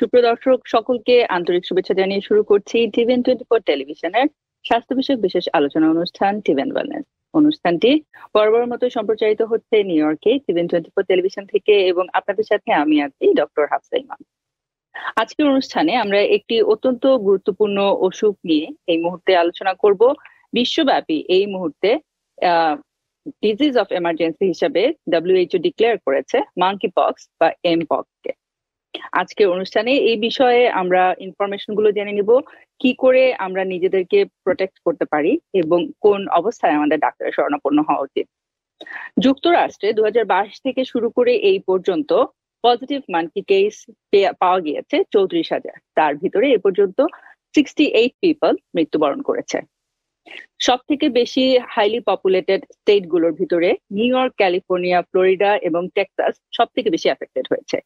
সুপ্রদর্শক সকলকে আন্তরিক শুভেচ্ছা জানিয়ে শুরু করছি টিভিএন 24 টেলিভিশনের স্বাস্থ্য বিষয়ক বিশেষ আলোচনা অনুষ্ঠান টিভেন ওয়েলনেস। অনুষ্ঠানটি বরাবর মতো সম্প্রচারিত হচ্ছে নিউ ইয়র্কে টিভিএন 24 টেলিভিশন থেকে এবং আপনাদের সাথে আমি আছি ডক্টর হাফসা ইমাম। আজকের অনুষ্ঠানে আমরা একটি অত্যন্ত গুরুত্বপূর্ণ অসুখ নিয়ে এই মুহূর্তে আলোচনা করব। বিশ্বব্যাপী এই মুহূর্তে ডিজিজ অফ এমার্জেন্সি হিসাবে WHO ডিক্লেয়ার করেছে মাঙ্কি পক্স বা এমপক্স কে। আজকের অনুষ্ঠানে এই বিষয়ে আমরা ইনফরমেশন গুলো জেনে নিব, কি করে আমরা নিজেদেরকে প্রোটেক্ট করতে পারি এবং কোন অবস্থায় আমাদের ডাক্তারের শরণাপন্ন হওয়া উচিত। যুক্তরাষ্ট্রে 2022 থেকে শুরু করে এই পর্যন্ত পজিটিভ মাঙ্কি কেস পাওয়া গিয়েছে 34,000। তার ভিতরে এ পর্যন্ত 68 পিপল মৃত্যুবরণ করেছে। সব থেকে বেশি হাইলি পপুলেটেড স্টেট গুলোর ভিতরে নিউ ইয়র্ক, ক্যালিফোর্নিয়া, ফ্লোরিডা এবং টেক্সাস সব থেকে বেশি অ্যাফেক্টেড হয়েছে।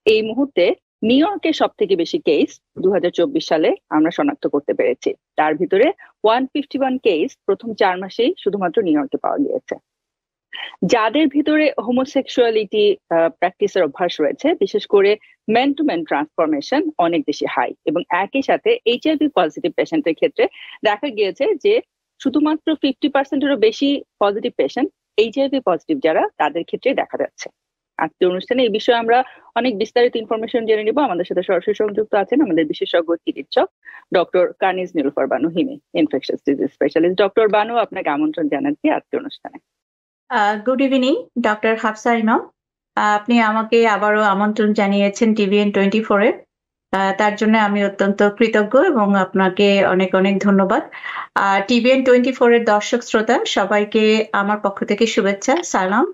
এই মুহূর্তে নিউ ইয়র্কে সব থেকে বেশি কেস 2024 সালে আমরা শনাক্ত করতে পেরেছি। তার ভিতরে 151 কেস প্রথম 4 মাসেই শুধুমাত্র নিউ ইয়র্কে পাওয়া গিয়েছে। যাদের ভিতরে হোমোসেক্সুয়ালিটি প্র্যাকটিসের অভ্যাস রয়েছে, বিশেষ করে মেন টু মেন ট্রান্সফরমেশন অনেক বেশি হাই, এবং একই সাথে HIV পজিটিভ পেশেন্টের ক্ষেত্রে দেখা গিয়েছে যে শুধুমাত্র 50%-এরও বেশি পজিটিভ পেশেন্ট HIV পজিটিভ যারা, তাদের ক্ষেত্রে দেখা যাচ্ছে। আজকের অনুষ্ঠানে এই বিষয়ে আমরা অনেক বিস্তারিত ইনফরমেশন জেনে নিব। আমাদের সাথে সরাসরি সংযুক্ত আছেন আমাদের বিশেষজ্ঞ চিকিৎসক doctor Kaniz Nilufar Banu Himi, infectious disease specialist. Doctor Banu, আপনাকে আমন্ত্রণ জানাচ্ছি আজকের অনুষ্ঠানে। গুড ইভিনিং ডক্টর হাফসা ইমাম। আপনি আমাকে আবারও আমন্ত্রণ জানিয়েছেন TVN 24-এ। তার জন্য আমি অত্যন্ত কৃতজ্ঞ এবং আপনাকে অনেক অনেক ধন্যবাদ। TVN 24-এর দর্শক শ্রোতা সবাইকে আমার পক্ষ থেকে শুভেচ্ছা, সালাম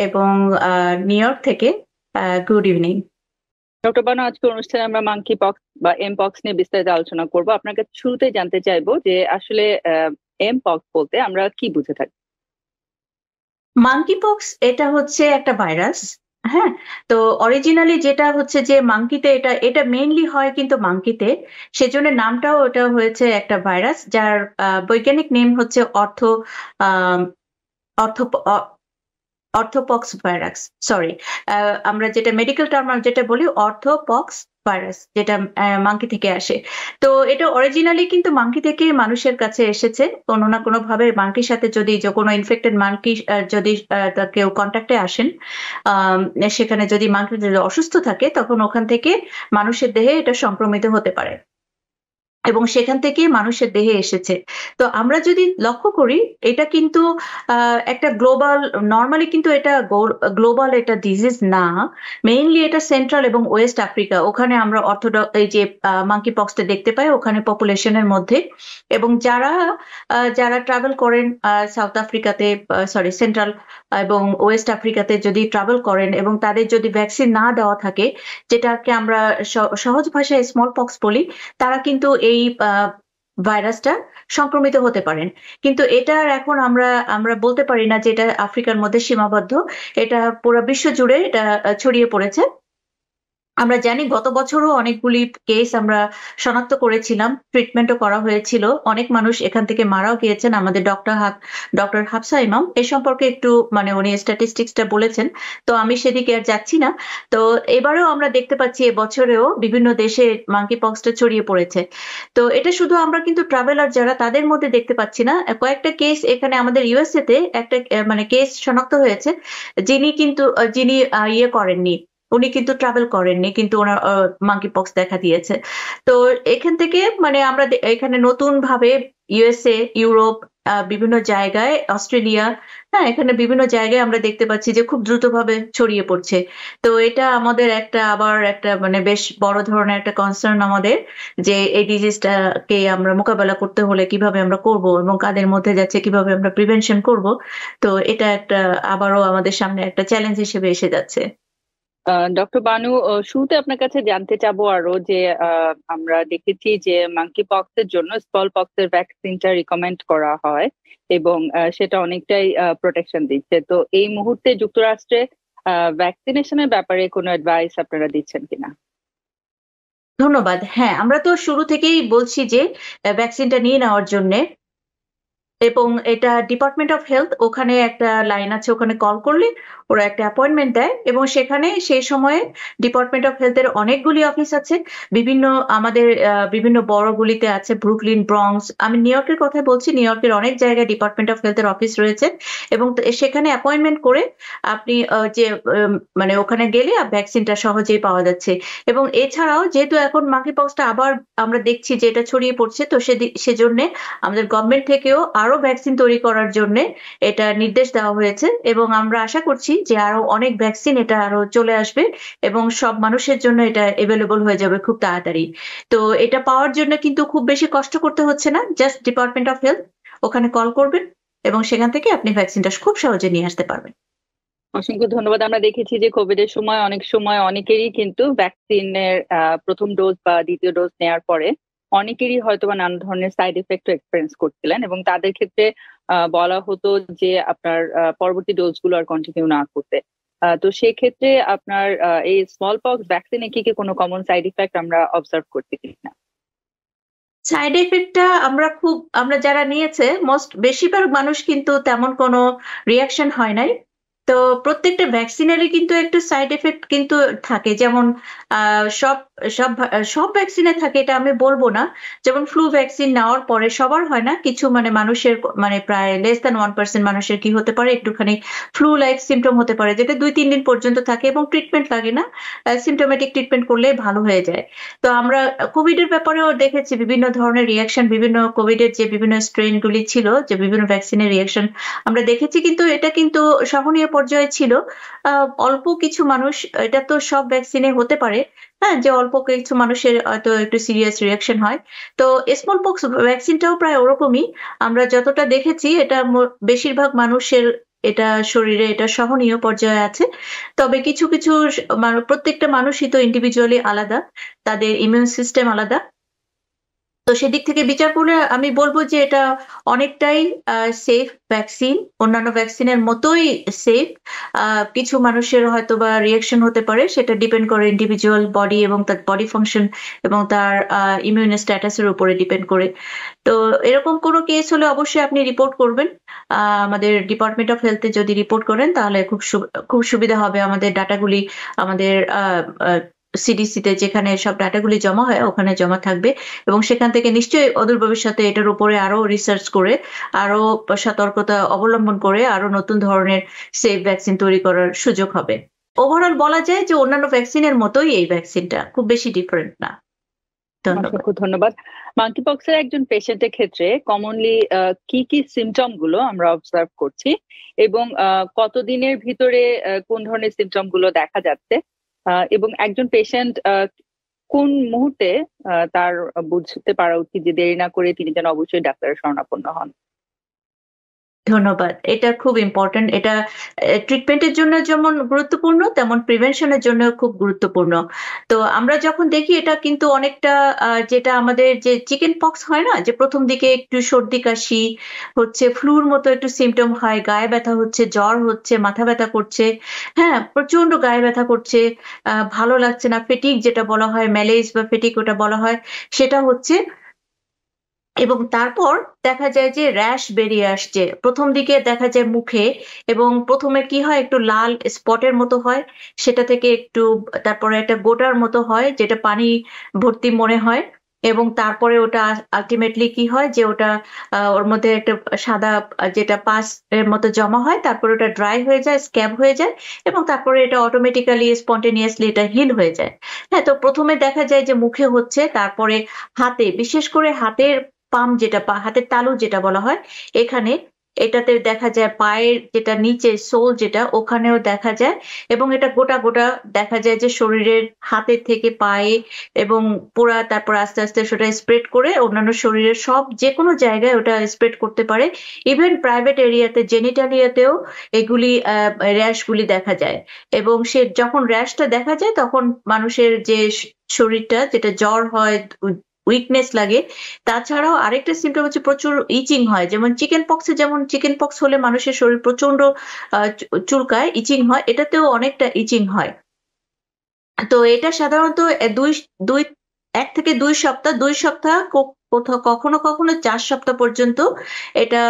এবং নিউ ইয়র্ক থেকে গুড ইভিনিং। ডক্টর বানু, আজকে অনুষ্ঠানে আমরা মাঙ্কি পক্স বা এমপক্স নিয়ে বিস্তারিত আলোচনা করব। আপনার কাছে শুরুতেই জানতে চাইবো যে আসলে এমপক্স বলতে আমরা কি বুঝে থাকি? মাঙ্কি পক্স এটা হচ্ছে একটা ভাইরাস। হ্যাঁ, তো অরিজিনালি যেটা হচ্ছে যে মাঙ্কিতে এটা মেইনলি হয় কিন্তু মাঙ্কিতে, সেজন্য নামটাও ওটা হয়েছে একটা ভাইরাস, যার বৈজ্ঞানিক নেম হচ্ছে অর্থোপক্স ভাইরাস। সরি, আমরা যেটা মেডিকেল টার্ম যেটা বলি অর্থোপক্স ভাইরাস, যেটা মাঙ্কি থেকে আসে। তো এটা অরিজিনালি কিন্তু মাঙ্কি থেকে মানুষের কাছে এসেছে কোনো না কোনো ভাবে। মাঙ্কির সাথে যদি কোনো ইনফেক্টেড মাঙ্কি যদি কেউ কন্ট্যাক্টে আসেন, সেখানে যদি মাঙ্কি যদি অসুস্থ থাকে, তখন ওখান থেকে মানুষের দেহে এটা সংক্রমিত হতে পারে এবং সেখান থেকে মানুষের দেহে এসেছে। তো আমরা যদি লক্ষ্য করি, এটা কিন্তু একটা গ্লোবাল, নর্মালি কিন্তু এটা গ্লোবাল এটা ডিজিজ না। মেইনলি এটা সেন্ট্রাল এবং ওয়েস্ট আফ্রিকা, ওখানে আমরা এই যে মাঙ্কি পক্সটা দেখতে পাই ওখানে পপুলেশনের মধ্যে। এবং যারা ট্রাভেল করেন সাউথ আফ্রিকাতে, সরি সেন্ট্রাল এবং ওয়েস্ট আফ্রিকাতে যদি ট্রাভেল করেন এবং তাদের যদি ভ্যাকসিন না দেওয়া থাকে, যেটাকে আমরা সহজ ভাষায় স্মল পক্স বলি, তারা কিন্তু এই ভাইরাসটা সংক্রমিত হতে পারেন। কিন্তু এটার এখন আমরা বলতে পারি না যে এটা আফ্রিকার মধ্যে সীমাবদ্ধ, এটা পুরো বিশ্ব জুড়ে এটা ছড়িয়ে পড়েছে। আমরা জানি গত বছরও অনেকগুলি কেস আমরা শনাক্ত করেছিলাম, ট্রিটমেন্টও করা হয়েছিল, অনেক মানুষ এখান থেকে মারাও গিয়েছেন। আমাদের ডক্টর হাফসা ইমাম এ সম্পর্কে একটু উনি স্ট্যাটিস্টিক্সটা বলেছেন, তো আমি সেদিকে আর যাচ্ছি না। তো এবারেও আমরা দেখতে পাচ্ছি এবছরেও বিভিন্ন দেশে মাঙ্কি পক্সটা ছড়িয়ে পড়েছে। তো এটা শুধু আমরা কিন্তু ট্রাভেলার যারা, তাদের মধ্যে দেখতে পাচ্ছি না। কয়েকটা কেস এখানে আমাদের USA তে একটা কেস শনাক্ত হয়েছে, যিনি ইয়ে করেননি, উনি কিন্তু ট্রাভেল করেননি, কিন্তু ওনার মাঙ্কি পক্স দেখা দিয়েছে। তো এখান থেকে আমরা এখানে নতুন ভাবে USA, ইউরোপ, বিভিন্ন জায়গায়, অস্ট্রেলিয়া, হ্যাঁ, এখানে বিভিন্ন জায়গায় আমরা দেখতে পাচ্ছি যে খুব দ্রুতভাবে ছড়িয়ে পড়ছে। তো এটা আমাদের আবার একটা বেশ বড় ধরনের একটা কনসার্ন আমাদের, যে এই ডিজিজটাকে আমরা মোকাবেলা করতে হলে কিভাবে আমরা করব এবং কাদের মধ্যে যাচ্ছে কিভাবে আমরা প্রিভেনশন করব। তো এটা আবারও আমাদের সামনে একটা চ্যালেঞ্জ হিসেবে এসে যাচ্ছে। ডক্টর বানু, শুরুতে আপনার কাছে জানতে চাবো আরো যে আমরা দেখেছি যে মাঙ্কি পক্স এর জন্য স্মল পক্স এর ভ্যাকসিনটা রিকমেন্ড করা হয় এবং সেটা অনেকটাই প্রোটেকশন দিচ্ছে। তো এই মুহূর্তে যুক্তরাষ্ট্রে ভ্যাকসিনেশনের ব্যাপারে কোনো অ্যাডভাইস আপনারা দিচ্ছেন কিনা? ধন্যবাদ। হ্যাঁ, আমরা তো শুরু থেকেই বলছি যে ভ্যাকসিনটা নিয়ে নেওয়ার জন্য। এবং এটা ডিপার্টমেন্ট অফ হেলথ, ওখানে একটা লাইন আছে, ওখানে কল করলে ওরা একটা অ্যাপয়েন্টমেন্ট দেয় এবং সেখানে সেই সময়ে ডিপার্টমেন্ট অফ হেলথের অনেকগুলি অফিস আছে, বিভিন্ন আমাদের বিভিন্ন বড় গুলিতে আছে, ব্রুকলিন, ব্রঙ্কস। আমি নিউ ইয়র্কের কথা বলছি, নিউ ইয়র্কের অনেক জায়গায় ডিপার্টমেন্ট অফ হেলথের অফিস রয়েছে এবং সেখানে অ্যাপয়েন্টমেন্ট করে আপনি যে মানে ওখানে গেলে ভ্যাকসিনটা সহজেই পাওয়া যাচ্ছে। এবং এছাড়াও যেহেতু এখন মাঙ্কি পক্সটা আবার আমরা দেখছি যে এটা ছড়িয়ে পড়ছে, তো সেজন্য আমাদের গভর্নমেন্ট থেকেও আরো ভ্যাকসিন তৈরি করার জন্য এটা নির্দেশ দেওয়া হয়েছে এবং আমরা আশা করছি যে আরো অনেক ভ্যাকসিন এটা আরো চলে আসবে এবং সব মানুষের জন্য এটা এভেলেবল হয়ে যাবে খুব তাড়াতাড়ি। তো এটা পাওয়ার জন্য কিন্তু খুব বেশি কষ্ট করতে হচ্ছে না, জাস্ট ডিপার্টমেন্ট অফ হেলথ, ওখানে কল করবেন এবং সেখান থেকে আপনি ভ্যাকসিনটা খুব সহজে নিয়ে আসতে পারবেন। অসংখ্য ধন্যবাদ। আমরা দেখেছি যে কোভিড এর সময় অনেক সময় অনেকেরই কিন্তু ভ্যাকসিনের প্রথম ডোজ বা দ্বিতীয় ডোজ নেওয়ার পরে অনেকেরই হয়তো বা নানা ধরনের সাইড এফেক্ট এক্সপেরিয়েন্স করছিলেন এবং তাদের ক্ষেত্রে বলা হতো যে আপনার পরবর্তী ডোজ গুলো আর কন্টিনিউ না করতে। তো সেক্ষেত্রে আপনার এই স্মল পক্স ভ্যাকসিনে কি কি কোনো কমন সাইড ইফেক্ট আমরা অবজার্ভ করতে কিনা? সাইড এফেক্টটা আমরা যারা নিয়েছে বেশিরভাগ মানুষ কিন্তু তেমন কোনো রিয়াকশন হয় নাই। তো প্রত্যেকটা ভ্যাকসিনেরই কিন্তু একটু সাইড এফেক্ট কিন্তু থাকে, যেমন সব সব সব ভ্যাকসিনে থাকে এটা আমি বলবো না। যেমন ফ্লু ভ্যাকসিন নেওয়ার পরে সবার হয় না, কিছু মানুষের প্রায় লেস দ্যান 1% মানুষের কি হতে পারে, একটুখানি ফ্লু লাইক সিমটম হতে পারে, যেটা 2-3 দিন পর্যন্ত থাকে এবং ট্রিটমেন্ট লাগে না, সিমটোমেটিক ট্রিটমেন্ট করলে ভালো হয়ে যায়। তো আমরা কোভিড এর ব্যাপারেও দেখেছি বিভিন্ন ধরনের রিয়াকশন, বিভিন্ন কোভিড এর যে বিভিন্ন স্ট্রেন গুলি ছিল, যে বিভিন্ন ভ্যাকসিনের রিয়াকশন আমরা দেখেছি, কিন্তু এটা কিন্তু সহনীয় পর্যায়ে ছিল। অল্প কিছু মানুষ, এটা তো সব ভ্যাকসিনে হতে পারে, হ্যাঁ, যে অল্প কিছু মানুষের হয়তো একটু সিরিয়াস রিয়াকশন হয়। তো স্মল পক্স ভ্যাকসিনটাও প্রায় ওরকমই, আমরা যতটা দেখেছি এটা বেশিরভাগ মানুষের এটা শরীরে এটা সহনীয় পর্যায়ে আছে। তবে কিছু কিছু প্রত্যেকটা মানুষই তো ইন্ডিভিজুয়ালি আলাদা, তাদের ইমিউন সিস্টেম আলাদা। তো সেদিক থেকে বিচার করলে আমি বলবো যে এটা অনেকটাই সেফ ভ্যাকসিন, অন্যান্য ভ্যাকসিনের মতোই সেফ। কিছু মানুষের হয়তো বা রিয়াকশন হতে পারে, সেটা ডিপেন্ড করে ইন্ডিভিজুয়াল বডি এবং তার বডি ফাংশন এবং তার ইমিউন স্ট্যাটাসের উপরে ডিপেন্ড করে। তো এরকম কোনো কেস হলে অবশ্যই আপনি রিপোর্ট করবেন আমাদের ডিপার্টমেন্ট অফ হেলথে। যদি রিপোর্ট করেন তাহলে খুব সুবিধা হবে, আমাদের ডাটাগুলি আমাদের সিডিসিতে যেখানে সব ডাটাগুলি জমা হয় ওখানে জমা থাকবে এবং সেখান থেকে নিশ্চয়ই অদূর ভবিষ্যতে এটার উপরে আরো রিসার্চ করে, আরো সতর্কতা অবলম্বন করে আরো নতুন ধরনের সেফ ভ্যাকসিন তৈরি করার সুযোগ হবে। ওভারঅল বলা যায় যে অন্যান্য ভ্যাকসিনের মতোই এই ভ্যাকসিনটা, খুব বেশি ডিফারেন্ট না। ধন্যবাদ। অসংখ্য ধন্যবাদ। মাঙ্কি পক্সের একজন পেশেন্টের ক্ষেত্রে কমনলি কি কি সিমটম গুলো আমরা অবজার্ভ করছি এবং কতদিনের ভিতরে কোন ধরনের সিমটম গুলো দেখা যাচ্ছে, এবং একজন পেশেন্ট কোন মুহূর্তে তার বুঝতে পারা উচিত যে দেরি না করে তিনি যেন অবশ্যই ডাক্তারের শরণাপন্ন হন? ধন্যবাদ, এটা খুব ইম্পর্টেন্ট। এটা ট্রিটমেন্টের জন্য যেমন গুরুত্বপূর্ণ, তেমন প্রিভেনশনের জন্য খুব গুরুত্বপূর্ণ। তো আমরা যখন দেখি এটা কিন্তু অনেকটা যেটা আমাদের যে চিকেন পক্স হয় না, যে প্রথম দিকে একটু সর্দি কাশি হচ্ছে, ফ্লুর মতো একটু সিমটম হয়, গায়ে ব্যথা হচ্ছে, জ্বর হচ্ছে, মাথা ব্যথা করছে, হ্যাঁ প্রচন্ড গায়ে ব্যথা করছে, ভালো লাগছে না, ফেটিক যেটা বলা হয়, ম্যালেজ বা ফেটিক ওটা বলা হয়, সেটা হচ্ছে। এবং তারপর দেখা যায় যে র্যাশ বেরিয়ে আসছে, প্রথম দিকে দেখা যায় মুখে, এবং প্রথমে কি হয় একটু লাল স্পটের মতো হয়, সেটা থেকে একটু তারপরে একটা গোটার মতো হয় যেটা পানি ভর্তি মনে হয়, এবং তারপরে ওটা আলটিমেটলি কি হয় যে ওটা ওর মধ্যে একটা সাদা যেটা পাস এর মতো জমা হয়, তারপরে ওটা ড্রাই হয়ে যায়, স্ক্যাব হয়ে যায়, এবং তারপরে এটা অটোমেটিক্যালি স্পন্টেনিয়াসলি এটা হিল হয়ে যায়। হ্যাঁ, তো প্রথমে দেখা যায় যে মুখে হচ্ছে, তারপরে হাতে, বিশেষ করে হাতের পাম যেটা হাতের তালু যেটা বলা হয়, এখানে এটাতে দেখা যায়, পায়ের যেটা নিচে সোল যেটা ওখানেও দেখা যায়, এবং এটা গোটা গোটা দেখা যায় যে শরীরের হাতের থেকে পায়ে এবং পুরা, তারপর আস্তে আস্তে সেটা স্প্রেড করে অন্যান্য শরীরের সব যে কোনো জায়গায় ওটা স্প্রেড করতে পারে। ইভেন প্রাইভেট এরিয়াতে, জেনিটালিয়াতেও এগুলি র্যাশগুলি দেখা যায়। এবং সে যখন র্যাশটা দেখা যায় তখন মানুষের যে শরীরটা, যেটা জ্বর হয়, উইকনেস লাগে, তাছাড়াও আরেকটা সিমটম হচ্ছে প্রচুর ইচিং হয়, যেমন চিকেন পক্সে, যেমন চিকেন পক্স হলে মানুষের শরীর প্রচন্ড চুলকায়, ইচিং হয়, এটাতেও অনেকটা ইচিং হয়। তো এটা সাধারণত দুই দুই 1 থেকে 2 সপ্তাহ কোথাও কখনো কখনো 4 সপ্তাহ পর্যন্ত এটা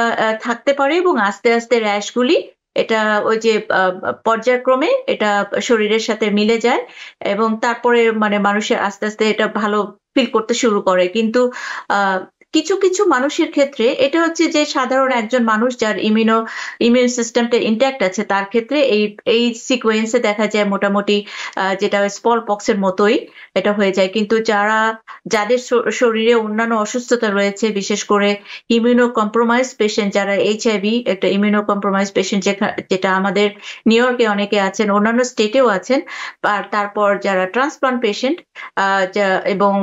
থাকতে পারে এবং আস্তে আস্তে র্যাশগুলি এটা ওই যে পর্যায়ক্রমে এটা শরীরের সাথে মিলে যায় এবং তারপরে মানে মানুষের আস্তে আস্তে এটা ভালো ফিল করতে শুরু করে। কিন্তু আহ কিছু কিছু মানুষের ক্ষেত্রে এটা হচ্ছে যে সাধারণ একজন মানুষ যার ইমিউন সিস্টেমটা ইন্ট্যাক্ট আছে তার ক্ষেত্রে এই সিকোয়েন্সে দেখা যায় মোটামুটি যেটা স্মল পক্সের মতোই এটা হয়ে যায়। কিন্তু যাদের শরীরে অন্যান্য অসুস্থতা রয়েছে, বিশেষ করে ইমিউনো কম্প্রোমাইজ পেশেন্ট, যারা এইচআইভি একটা ইমিউনো কম্প্রোমাইজ পেশেন্ট, যেটা আমাদের নিউ ইয়র্কে অনেকে আছেন, অন্যান্য স্টেটেও আছেন, আর তারপর যারা ট্রান্সপ্লান্ট পেশেন্ট এবং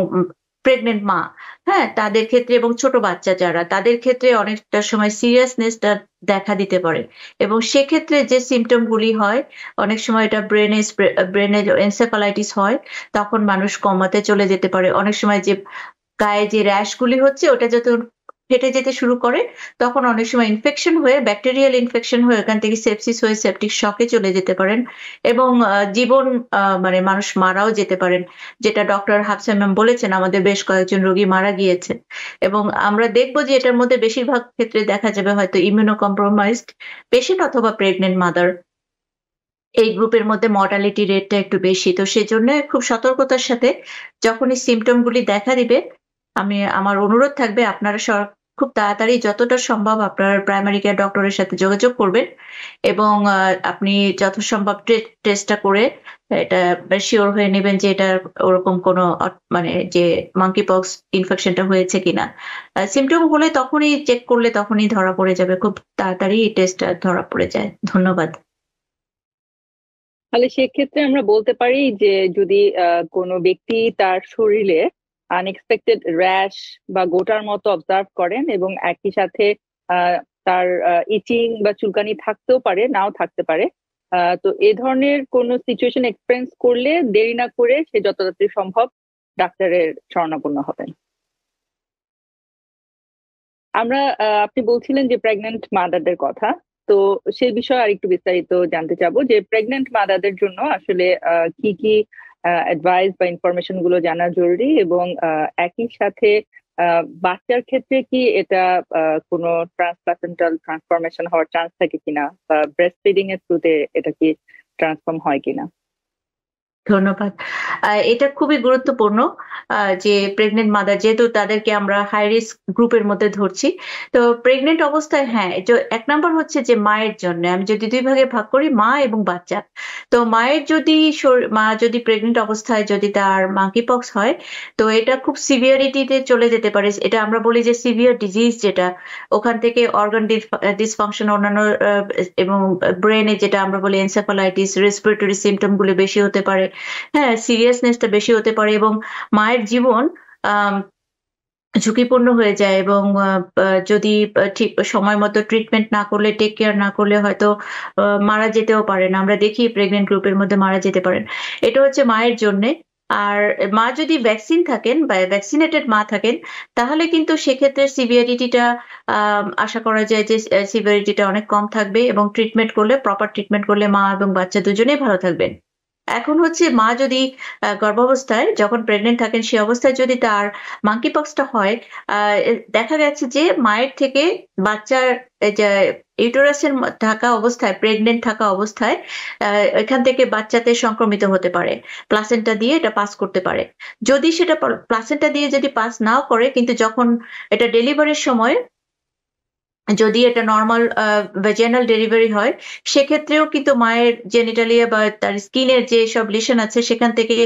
প্রেগনেন্ট মা, হ্যাঁ তাদের ক্ষেত্রে, এবং ছোট বাচ্চা যারা, তাদের ক্ষেত্রে অনেকটা সময় সিরিয়াসনেসটা দেখা দিতে পারে। এবং সেক্ষেত্রে যে সিমটম গুলি হয়, অনেক সময় এটা ব্রেনে এনসেফালাইটিস হয়, তখন মানুষ কমাতে চলে যেতে পারে। অনেক সময় যে গায়ে যে র্যাশ গুলি হচ্ছে ওটা যখন ফেটে যেতে শুরু করে, তখন অনেক সময় ইনফেকশন হয়ে, ব্যাকটেরিয়াল ইনফেকশন হয়ে ওখান থেকে সেপসিস হয়ে সেপটিক শকে চলে যেতে পারেন এবং জীবন মানে মানুষ মারাও যেতে পারেন, যেটা ডক্টর হাফসা ম্যাম বলেছেন। আমাদের বেশ কয়েকজন রোগী মারা গিয়েছে এবং আমরা দেখবো যে এটার মধ্যে বেশিরভাগ ক্ষেত্রে দেখা যাবে হয়তো ইমিউনো কম্প্রোমাইজড পেশেন্ট অথবা প্রেগনেন্ট মাদার, এই গ্রুপের মধ্যে মর্টালিটি রেটটা একটু বেশি। তো সেজন্য খুব সতর্কতার সাথে যখন এই সিমটম গুলি দেখা দিবে, আমার অনুরোধ থাকবে আপনারা খুব তাড়াতাড়ি যতটা সম্ভব আপনার প্রাইমারি কেয়ার ডক্টরের সাথে যোগাযোগ করবেন এবং আপনি যথাসম্ভব টেস্টটা করে এটা শিওর হয়ে নেবেন যে এটা ওরকম কোনো মানে যে মাঙ্কি পক্স ইনফেকশনটা হয়েছে কিনা। সিমটম হলে তখনই চেক করলে তখনই ধরা পড়ে যাবে, খুব তাড়াতাড়ি এই টেস্টটা ধরা পড়ে যায়। ধন্যবাদ। তাহলে সেক্ষেত্রে আমরা বলতে পারি যে যদি কোনো ব্যক্তি তার শরীরে আনএক্সপেক্টেড র্যাশ বা গোটার মতো অবজার্ভ করেন এবং একই সাথে তার ইচিং বা চুলকানি থাকতেও পারে, নাও থাকতে পারে, তো এই ধরনের কোনো সিচুয়েশন এক্সপেরিয়েন্স করলে দেরি না করে সে যত তাড়াতাড়ি সম্ভব ডাক্তারের শরণাপন্ন হবেন। আমরা আপনি বলছিলেন যে প্রেগনেন্ট মাদারদের কথা, তো সেই বিষয়ে আরেকটু বিস্তারিত জানতে চাবো যে প্রেগনেন্ট মাদারদের জন্য আসলে কি কি অ্যাডভাইস বা ইনফরমেশন গুলো জানা জরুরি, এবং একই সাথে বাচ্চার ক্ষেত্রে কি এটা কোনো ট্রান্সপ্লাসেন্টাল ট্রান্সফরমেশন হওয়ার চান্স থাকে কিনা, বা ব্রেস্ট ফিডিং এর থ্রুতে এটা কি ট্রান্সফর্ম হয় কিনা? ধন্যবাদ। এটা খুবই গুরুত্বপূর্ণ যে প্রেগনেন্ট মাদার, যেহেতু তাদেরকে আমরা হাই রিস্ক গ্রুপের মধ্যে ধরছি। তো প্রেগনেন্ট অবস্থায় হ্যাঁ, এক নাম্বার হচ্ছে যে মায়ের জন্য আমি যদি 2 ভাগে ভাগ করি, মা এবং বাচ্চা। তো মা যদি প্রেগনেন্ট অবস্থায় যদি তার মাঙ্কি পক্স হয়, তো এটা খুব সিভিয়ারিটিতে চলে যেতে পারে। এটা আমরা বলি যে সিভিয়ার ডিজিজ, যেটা ওখান থেকে অর্গান ডিসফাংশন, অন্যান্য এবং ব্রেনে যেটা আমরা বলি এনসেফালাইটিস, রেসপিরেটরি সিমটম গুলো বেশি হতে পারে, হ্যাঁ সিরিয়াসনেসটা বেশি হতে পারে এবং মায়ের জীবন ঝুঁকিপূর্ণ হয়ে যায়। এবং যদি ঠিক সময় মতো ট্রিটমেন্ট না করলে, টেক কেয়ার না করলে হয়তো মারা যেতেও পারেন। আমরা দেখি প্রেগনেন্ট গ্রুপের মধ্যে মারা যেতে পারেন। এটা হচ্ছে মায়ের জন্য। আর মা যদি ভ্যাকসিন থাকেন বা ভ্যাকসিনেটেড মা থাকেন, তাহলে কিন্তু সেক্ষেত্রে সিভিয়ারিটিটা আশা করা যায় যে সিভিয়ারিটিটা অনেক কম থাকবে এবং প্রপার ট্রিটমেন্ট করলে মা এবং বাচ্চা দুজনেই ভালো থাকবেন। এখন হচ্ছে মা যদি গর্ভাবস্থায় যখন প্রেগনেন্ট থাকেন, সে অবস্থায় যদি তার মাঙ্কি পক্সটা হয়, দেখা গেছে যে মায়ের থেকে বাচ্চার ইউটেরাসের থাকা অবস্থায়, প্রেগনেন্ট থাকা অবস্থায় এখান থেকে বাচ্চাতে সংক্রমিত হতে পারে, প্লাসেন্টা দিয়ে এটা পাস করতে পারে। যদি সেটা প্লাসেন্টা দিয়ে যদি পাস নাও করে, কিন্তু যখন এটা ডেলিভারির সময় যদি এটা নর্মাল ভ্যাজাইনাল ডেলিভারি হয়, সেক্ষেত্রেও কিন্তু মায়ের জেনিটালিয়া বা তার স্কিনের যে সব লিশন আছে সেখান থেকে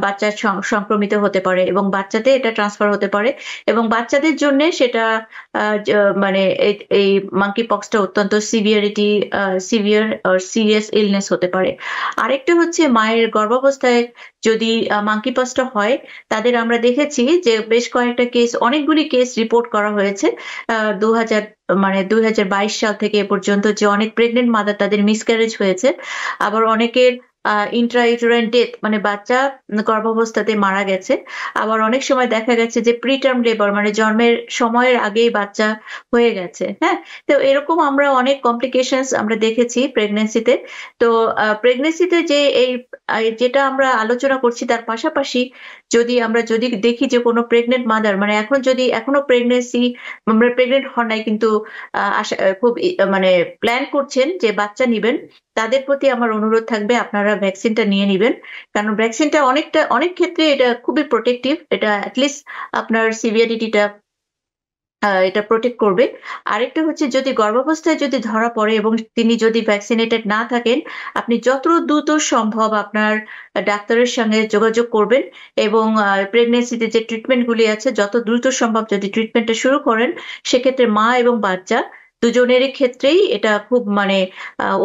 বাচ্চা সংক্রমিত হতে পারে এবং বাচ্চাতে এটা ট্রান্সফার হতে পারে। এবং বাচ্চাদের জন্য সেটা মানে এই মাঙ্কি পক্সটা অত্যন্ত সিভিয়ার সিরিয়াস ইলনেস হতে পারে। আরেকটা হচ্ছে মায়ের গর্ভাবস্থায় যদি মাঙ্কি পক্সটা হয়, তাদের আমরা দেখেছি যে বেশ কয়েকটা অনেকগুলি কেস রিপোর্ট করা হয়েছে 2022 সাল থেকে এ পর্যন্ত, যে অনেক প্রেগনেন্ট মাদার তাদের মিসক্যারেজ হয়েছে। আবার অনেকের ইন্ট্রাইউটেরাইন ডেথ, মানে বাচ্চা গর্ভাবস্থাতে মারা গেছে। আবার অনেক সময় দেখা গেছে যে প্রিটার্ম লেবার, মানে জন্মের সময়ের আগেই বাচ্চা হয়ে গেছে। হ্যাঁ, তো এরকম আমরা অনেক কমপ্লিকেশনস আমরা দেখেছি প্রেগনেন্সিতে। তো প্রেগনেন্সিতে যে যেটা আমরা আলোচনা করছি তার পাশাপাশি যদি দেখি যে কোনো প্রেগনেন্ট মাদার, মানে এখন যদি এখনো প্রেগনেন্সি আমরা প্রেগনেন্ট হন নাই কিন্তু খুব মানে প্ল্যান করছেন যে বাচ্চা নিবেন, তাদের প্রতি আমার অনুরোধ থাকবে আপনারা ভ্যাকসিনটা নিয়ে নিবেন। কারণ ভ্যাকসিনটা অনেক ক্ষেত্রে এটা খুবই প্রোটেক্টিভ, এটা অ্যাটলিস্ট আপনার সিভিয়ারিটিটা এটা প্রোটেক্ট করবে। আরেকটা হচ্ছে যদি গর্ভাবস্থায় যদি ধরা পড়ে এবং তিনি যদি ভ্যাকসিনেটেড না থাকেন, আপনি যত দ্রুত সম্ভব আপনার ডাক্তারের সঙ্গে যোগাযোগ করবেন এবং প্রেগনেন্সিতে যে ট্রিটমেন্টগুলি আছে যত দ্রুত সম্ভব যদি ট্রিটমেন্টটা শুরু করেন, সেক্ষেত্রে মা এবং বাচ্চা দুজনেরই ক্ষেত্রেই এটা খুব মানে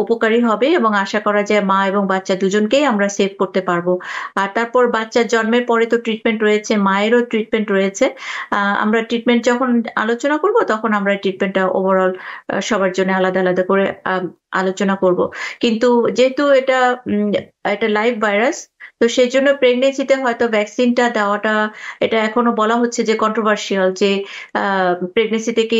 উপকারী হবে এবং আশা করা যায় মা এবং বাচ্চা দুজনকেই আমরা সেভ করতে পারবো। আর তারপর বাচ্চার জন্মের পরে তো ট্রিটমেন্ট রয়েছে, মায়েরও ট্রিটমেন্ট রয়েছে। আমরা ট্রিটমেন্ট যখন আলোচনা করব তখন আমরা ট্রিটমেন্টটা ওভারঅল সবার জন্য আলাদা আলাদা করে আলোচনা করব। কিন্তু যেহেতু এটা লাইভ ভাইরাস, তো সেই জন্য প্রেগনেন্সিতে হয়তো ভ্যাকসিনটা দেওয়াটা এটা এখনো বলা হচ্ছে যে কন্ট্রোভার্সিয়াল, যে প্রেগনেন্সিতে কি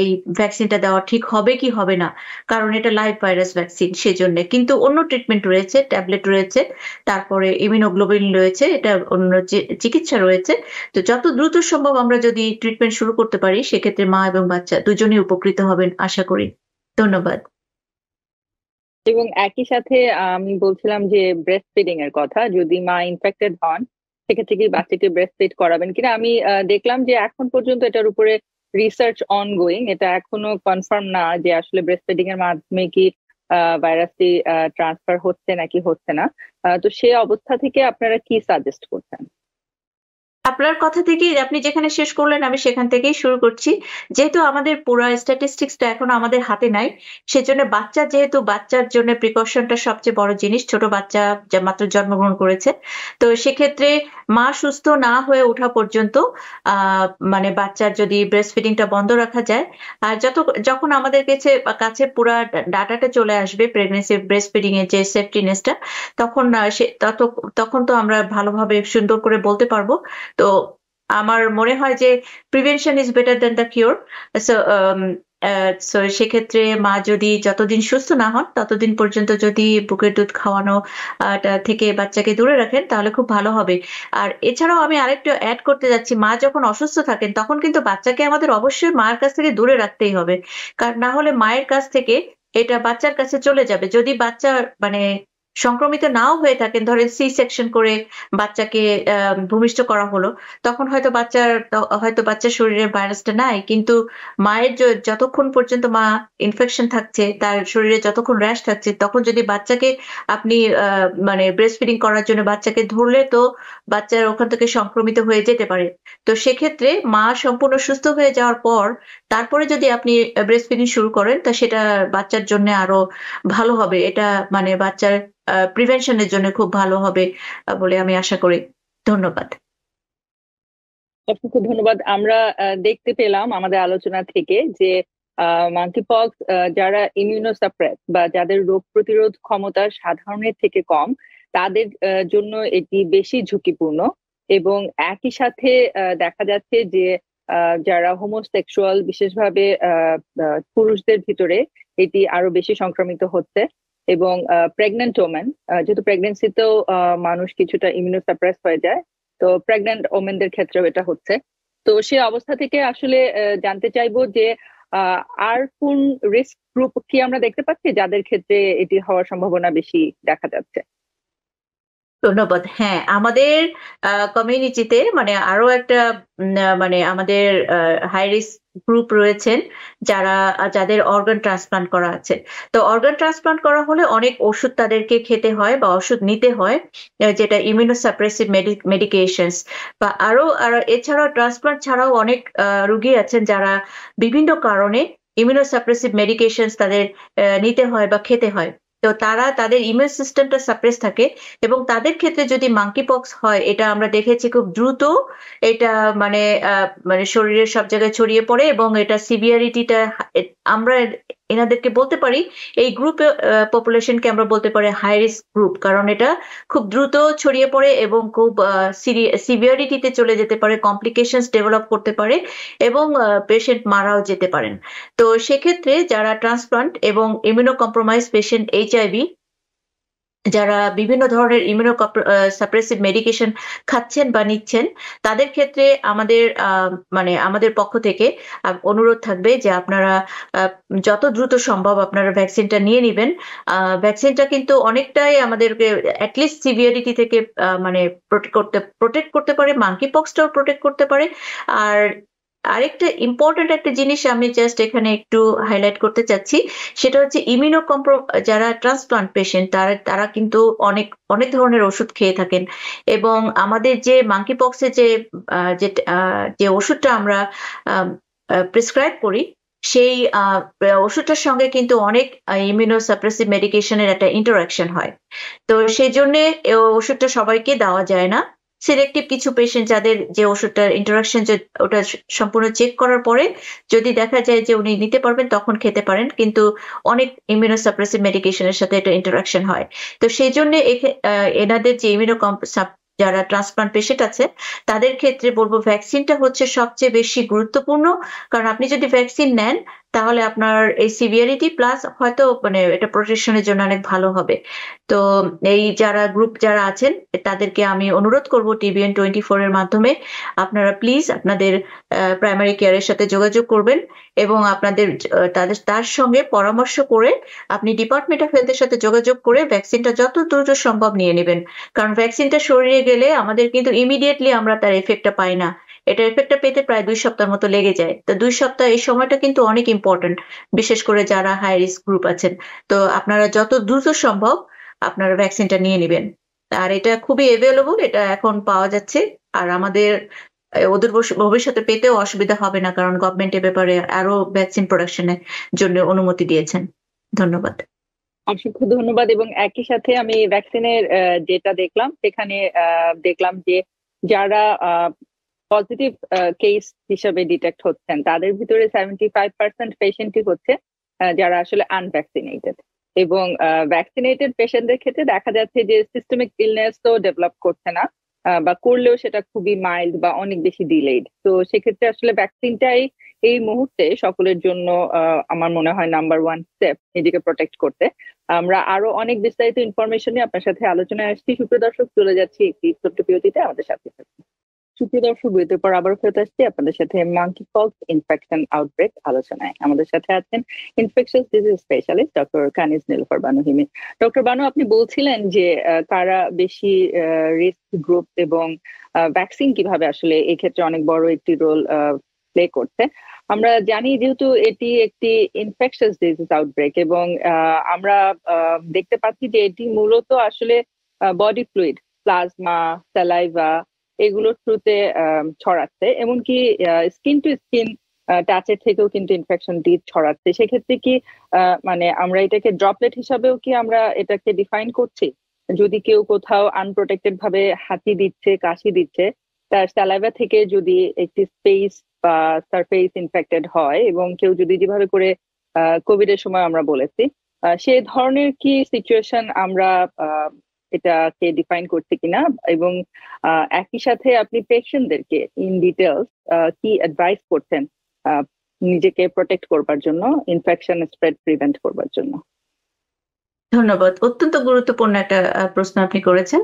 এই ভ্যাকসিনটা দেওয়া ঠিক হবে কি হবে না, কারণ এটা লাইভ ভাইরাস ভ্যাকসিন সেজন্য। কিন্তু অন্য ট্রিটমেন্ট রয়েছে, ট্যাবলেট রয়েছে, তারপরে ইমিউনোগ্লোবিন রয়েছে, এটা অন্য চিকিৎসা রয়েছে। তো যত দ্রুত সম্ভব আমরা যদি ট্রিটমেন্ট শুরু করতে পারি, সেক্ষেত্রে মা এবং বাচ্চা দুজনেই উপকৃত হবেন আশা করি। ধন্যবাদ। এবং একই সাথে আমি বলছিলাম যে ব্রেস্ট ফিডিং এর কথা, যদি মা ইনফেক্টেড হন সেক্ষেত্রে কি বাচ্চাকে ব্রেস্ট ফিড করাবেন কিনা। আমি দেখলাম যে এখন পর্যন্ত এটার উপরে রিসার্চ অনগোয়িং, এটা এখনো কনফার্ম না যে আসলে ব্রেস্ট ফিডিং এর মাধ্যমে কি ভাইরাসটি ট্রান্সফার হচ্ছে নাকি হচ্ছে না। তো সেই অবস্থা থেকে আপনারা কি সাজেস্ট করছেন? আপনার কথা থেকে আপনি যেখানে শেষ করলেন আমি সেখান থেকেই শুরু করছি। যেহেতু আমাদের পুরো স্ট্যাটিস্টিক্সটা এখন আমাদের হাতে নাই, সেজন্য যেহেতু বাচ্চার জন্য প্রিকশনটা সবচেয়ে বড় জিনিস, ছোট বাচ্চা যা মাত্র জন্মগ্রহণ করেছে, তো সেক্ষেত্রে মা সুস্থ না হয়ে ওঠা পর্যন্ত মানে বাচ্চার যদি ব্রেস্ট ফিডিংটা বন্ধ রাখা যায়, আর যখন আমাদের কাছে পুরা ডাটাটা চলে আসবে প্রেগনেন্সি ব্রেস্ট ফিডিং এর যে সেফটিনেসটা, তখন তখন তো আমরা ভালোভাবে সুন্দর করে বলতে পারবো। তো আমার মনে হয় যে prevention is better then the cure. So সেক্ষেত্রে মা যদি যতদিন সুস্থ না হন ততদিন পর্যন্ত যদি বুকের দুধ খাওয়ানো থেকে বাচ্চাকে দূরে রাখেন তাহলে খুব ভালো হবে। আর এছাড়াও আমি আরেকটু অ্যাড করতে যাচ্ছি, মা যখন অসুস্থ থাকেন তখন কিন্তু বাচ্চাকে আমাদের অবশ্যই মায়ের কাছ থেকে দূরে রাখতেই হবে, কারণ না হলে মায়ের কাছ থেকে এটা বাচ্চার কাছে চলে যাবে। যদি বাচ্চা মানে সংক্রমিত নাও হয়ে থাকেন, ধরেন সি সেকশন করে বাচ্চাকে ভূমিষ্ঠ করা হলো, তখন হয়তো বাচ্চার শরীরে ভাইরাসটা নাই, কিন্তু মায়ের যতক্ষণ পর্যন্ত মা ইনফেকশন থাকছে, তার শরীরে যতক্ষণ র্যাশ থাকছে, তখন যদি বাচ্চাকে আপনি মানে ব্রেস্ট ফিডিং করার জন্য বাচ্চাকে ধরলে তো বাচ্চার ওখান থেকে সংক্রমিত হয়ে যেতে পারে। তো সেক্ষেত্রে মা সম্পূর্ণ সুস্থ হয়ে যাওয়ার পর তারপরে যদি আপনি ব্রেস্ট ফিডিং শুরু করেন, তা সেটা বাচ্চার জন্য আরো ভালো হবে। এটা মানে বাচ্চার প্রিভেনশনের জন্য খুব ভালো হবে বলে আমি আশা করি। ধন্যবাদ। অসংখ্য ধন্যবাদ। আমরা দেখতে পেলাম আমাদের আলোচনা থেকে যে মাঙ্কি পক্স যারা ইমিউনোসাপ্রেস বা যাদের রোগ প্রতিরোধ ক্ষমতা সাধারণের থেকে কম, তাদের জন্য এটি বেশি ঝুঁকিপূর্ণ। এবং একই সাথে দেখা যাচ্ছে যে যারা হোমোসেক্সুয়াল, বিশেষভাবে পুরুষদের ভিতরে এটি আরো বেশি সংক্রমিত হচ্ছে। এবং প্রেগনেন্ট ওমেন, যেহেতু প্রেগনেন্সিতেও মানুষ কিছুটা ইমিউনোসাপ্রেস হয়ে যায়, তো প্রেগনেন্ট ওমেনদের ক্ষেত্রেও এটা হচ্ছে। তো সে অবস্থা থেকে আসলে জানতে চাইবো যে আর কোন রিস্ক গ্রুপ কি আমরা দেখতে পাচ্ছি যাদের ক্ষেত্রে এটি হওয়ার সম্ভাবনা বেশি দেখা যাচ্ছে? ধন্যবাদ। হ্যাঁ, আমাদের কমিউনিটিতে মানে আরো একটা মানে আমাদের হাই রিস্ক গ্রুপ রয়েছেন, যাদের অর্গান ট্রান্সপ্লান্ট করা আছে। তো অর্গান ট্রান্সপ্লান্ট করা হলে অনেক ওষুধ তাদেরকে খেতে হয় বা ওষুধ নিতে হয়, যেটা ইমিউনোসাপ্রেসিভ মেডিকেশনস। বা আরো এছাড়াও ট্রান্সপ্লান্ট ছাড়াও অনেক রোগী আছেন যারা বিভিন্ন কারণে ইমিউনোসাপ্রেসিভ মেডিকেশনস তাদের নিতে হয় বা খেতে হয়। তো তাদের ইমিউন সিস্টেমটা সাপ্রেস থাকে এবং তাদের ক্ষেত্রে যদি মাঙ্কি পক্স হয়, এটা আমরা দেখেছি খুব দ্রুত এটা মানে শরীরের সব জায়গায় ছড়িয়ে পড়ে এবং এটা সিভিয়ারিটিটা আমরা এনাদেরকে বলতে পারি এই গ্রুপ পপুলেশনকে আমরা বলতে পারি হাই রিস্ক গ্রুপ, কারণ এটা খুব দ্রুত ছড়িয়ে পড়ে এবং খুব সিভিয়ারিটিতে চলে যেতে পারে, কমপ্লিকেশনস ডেভেলপ করতে পারে এবং পেশেন্ট মারাও যেতে পারেন। তো সেক্ষেত্রে যারা ট্রান্সপ্লান্ট এবং ইমিউনো কম্প্রোমাইজ পেশেন্ট, এইচআইভি, যারা বিভিন্ন ধরনের ইমিউনো সাপ্রেসিভ মেডিকেশন খাচ্ছেন বা নিচ্ছেন, তাদের ক্ষেত্রে আমাদের মানে আমাদের পক্ষ থেকে অনুরোধ থাকবে যে আপনারা যত দ্রুত সম্ভব আপনারা ভ্যাকসিনটা নিয়ে নেবেন। ভ্যাকসিনটা কিন্তু অনেকটাই আমাদেরকে অ্যাটলিস্ট সিভিয়ারিটি থেকে মানে প্রোটেক্ট করতে পারে, মাঙ্কি পক্সটাও প্রোটেক্ট করতে পারে। আর আরেকটা ইম্পর্টেন্ট একটা জিনিস আমি জাস্ট এখানে একটু হাইলাইট করতে চাচ্ছি, সেটা হচ্ছে যারা ট্রান্সপ্লান্ট পেশেন্ট তারা কিন্তু অনেক অনেক ধরনের ওষুধ খেয়ে থাকেন, এবং আমাদের যে মাঙ্কি পক্সে যে ওষুধটা আমরা প্রেসক্রাইব করি সেই ওষুধটার সঙ্গে কিন্তু অনেক ইমিউনো সাপ্রেসিভ মেডিকেশনের একটা ইন্টারাকশন হয়। তো সেই জন্য ওষুধটা সবাইকে দেওয়া যায় না। সিলেক্টিভ কিছু পেশেন্ট যাদের যে ওষুধটার ইন্টারাকশন ওটা সম্পূর্ণ চেক করার পরে যদি দেখা যায় যে উনি নিতে পারবেন তখন খেতে পারেন, কিন্তু অনেক ইমিউনো সাপ্রেসিভ মেডিকেশনের সাথে এটা ইন্টারাকশন হয়। তো সেই জন্য এনাদের যে যারা ট্রান্সপ্লান্ট পেশেন্ট আছে তাদের ক্ষেত্রে বলবো ভ্যাকসিনটা হচ্ছে সবচেয়ে বেশি গুরুত্বপূর্ণ, কারণ আপনি যদি ভ্যাকসিন নেন তাহলে আপনার এই সিভিয়ারিটি প্লাস হয়তো মানে এটা প্রোটেকশনের জন্য অনেক ভালো হবে। তো এই যারা আছেন তাদেরকে আমি অনুরোধ করব TBN24 এর মাধ্যমে আপনারা প্লিজ আপনাদের প্রাইমারি কেয়ারের সাথে যোগাযোগ করবেন এবং আপনাদের তার সঙ্গে পরামর্শ করে আপনি ডিপার্টমেন্ট অফ হেলথের সাথে যোগাযোগ করে ভ্যাকসিনটা যত দ্রুত সম্ভব নিয়ে নেবেন। কারণ ভ্যাকসিনটা শরীরে গেলে আমাদের কিন্তু ইমিডিয়েটলি আমরা তার এফেক্টটা পাই না, এটা এফেক্টটা পেতে প্রায় 2 সপ্তাহের মতো লেগে যায়। তো 2 সপ্তাহ এই সময়টা কিন্তু অনেক ইম্পর্টেন্ট, বিশেষ করে যারা হাই রিস্ক গ্রুপ আছেন। তো আপনারা যত দ্রুত সম্ভব আপনারা ভ্যাকসিনটা নিয়ে নেবেন। আর এটা খুবই অ্যাভেলেবল, এটা এখন পাওয়া যাচ্ছে। আর আমাদের ওদের ভবিষ্যতে পেতেও অসুবিধা হবে না, কারণ গভর্নমেন্ট এ ব্যাপারে আরো ভ্যাকসিন প্রোডাকশনের জন্য অনুমতি দিয়েছেন। ধন্যবাদ। অসংখ্য ধন্যবাদ। এবং একই সাথে আমি ভ্যাকসিনের যেটা দেখলাম সেখানে দেখলাম যে যারা পজিটিভ কেস হিসেবে ডিটেক্ট হচ্ছেন তাদের ভিতরে 75% পেশেন্টই হচ্ছে যারা আসলে আনভ্যাকসিনেটেড, এবং ভ্যাকসিনেটেড পেশেন্টদের ক্ষেত্রে দেখা যাচ্ছে যে সিস্টেমিক ইলনেস তো ডেভেলপ করছে না, বা করলেও সেটা খুবই মাইল্ড বা অনেক বেশি ডিলেড। তো সেক্ষেত্রে আসলে ভ্যাকসিনটাই এই মুহূর্তে সকলের জন্য আমার মনে হয় নাম্বার 1 স্টেপ নিজেকে প্রোটেক্ট করতে। আমরা আরো অনেক বিস্তারিত ইনফরমেশন নিয়ে আপনার সাথে আলোচনায় আসছি। সুপ্রিয় দর্শক, চলে যাচ্ছি একটি ছোট্ট বিরতিতে, আমাদের সাথে থাকুন। সুপ্রিয় দর্শক, বিরতির পর আবার ফেরত আসছি আপনাদের সাথে মাঙ্কি পক্স ইনফেকশন আউটব্রেক আলোচনায়। আমাদের সাথে আছেন infectious disease specialist doctor Kaniz Nilufar Banu হিমি। Doctor Banu, আপনি বলছিলেন যে কারা বেশি রিস্ক গ্রুপ এবং ভ্যাকসিন কিভাবে আসলে এই ক্ষেত্রে অনেক বড় একটি রোল প্লে করছে। আমরা জানি যেহেতু এটি একটি ইনফেকশাস ডিজিজ আউটব্রেক, এবং আমরা দেখতে পাচ্ছি যে এটি মূলত আসলে বডি ফ্লুইড, প্লাজমা, স্যালাইভা এগুলোর থ্রুতে ছড়াচ্ছে, এমনকি স্কিন টু স্কিন টাচের থেকেও কিন্তু ইনফেকশন ছড়াচ্ছে। সেক্ষেত্রে কি মানে আমরা এটাকে ড্রপলেট হিসাবেও কি আমরা এটাকে ডিফাইন করছি? যদি কেউ কোথাও আনপ্রোটেক্টেড ভাবে হাঁচি দিচ্ছে, কাশি দিচ্ছে, তার স্যালাইভা থেকে যদি একটি স্পেস বা সারফেস ইনফেক্টেড হয়, এবং কেউ যদি যেভাবে করে কোভিড এর সময় আমরা বলেছি সে ধরনের কি সিচুয়েশন আমরা এটাকে ডিফাইন করছি কিনা, এবং একই সাথে আপনি পেশেন্টদেরকে ইন ডিটেলস কি অ্যাডভাইস করছেন নিজেকে প্রোটেক্ট করবার জন্য, ইনফেকশন স্প্রেড প্রিভেন্ট করবার জন্য? ধন্যবাদ। অত্যন্ত গুরুত্বপূর্ণ একটা প্রশ্ন আপনি করেছেন,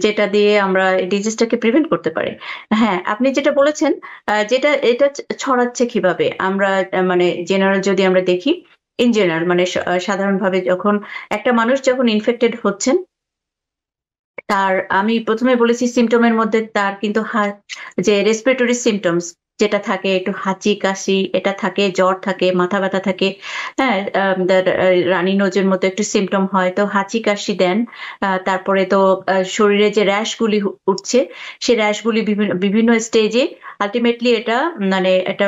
যেটা দিয়ে আমরা ডিজিজটাকে প্রিভেন্ট করতে পারি। হ্যাঁ, আপনি যেটা বলেছেন এটা ছড়াচ্ছে কিভাবে, আমরা মানে জেনারেল যদি আমরা দেখি, ইন জেনারেল মানে সাধারণভাবে যখন একটা মানুষ যখন ইনফেক্টেড হচ্ছেন, আমি প্রথমে বলেছি সিমটমের মধ্যে তার কিন্তু যে রেসপিরেটরি সিমটমস যেটা থাকে, একটু হাঁচি কাশি এটা থাকে, জ্বর থাকে, মাথা ব্যথা থাকে, হ্যাঁ, রানী নোজের মতো একটু সিমটম হয়, তো হাঁচি কাশি দেন। তারপরে তো শরীরে যে র্যাশগুলি উঠছে সেই র্যাশগুলি বিভিন্ন স্টেজে আলটিমেটলি এটা মানে একটা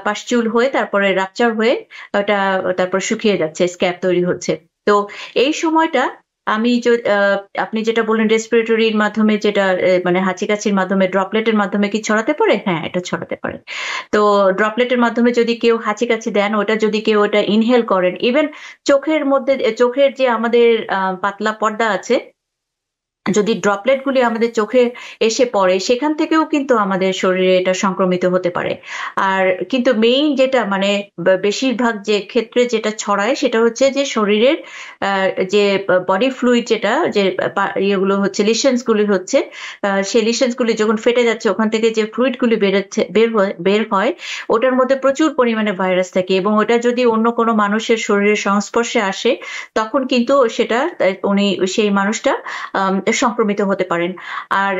পাস্টিউল হয়ে তারপরে রাপচার হয়ে ওটা তারপর শুকিয়ে যাচ্ছে, স্ক্যাব তৈরি হচ্ছে। তো এই সময়টা আপনি যেটা বললেন রেসপিরেটরির মাধ্যমে যেটা মানে হাঁচি কাশির মাধ্যমে ড্রপলেটের মাধ্যমে কি ছড়াতে পারে? হ্যাঁ, এটা ছড়াতে পারে। তো ড্রপলেটের মাধ্যমে যদি কেউ হাঁচি কাশি দেন, ওটা যদি কেউ ওটা ইনহেল করেন, ইভেন চোখের যে আমাদের পাতলা পর্দা আছে, যদি ড্রপলেট গুলি আমাদের চোখে এসে পড়ে, সেখান থেকেও কিন্তু আমাদের শরীরে এটা সংক্রমিত হতে পারে। আর কিন্তু মেইন যেটা মানে বেশিরভাগ যে ক্ষেত্রে যেটা ছড়ায় সেটা হচ্ছে যে শরীরের যে বডি ফ্লুইড, যেটা যে ইয়েগুলো হচ্ছে, লিশনস গুলি হচ্ছে, সেই লিশনস গুলি যখন ফেটে যাচ্ছে, ওখান থেকে যে ফ্লুইড গুলি বের হয়, ওটার মধ্যে প্রচুর পরিমাণে ভাইরাস থাকে, এবং ওটা যদি অন্য কোনো মানুষের শরীরের সংস্পর্শে আসে, তখন কিন্তু সেটা সেই মানুষটা সংক্রমিত হতে পারেন। আর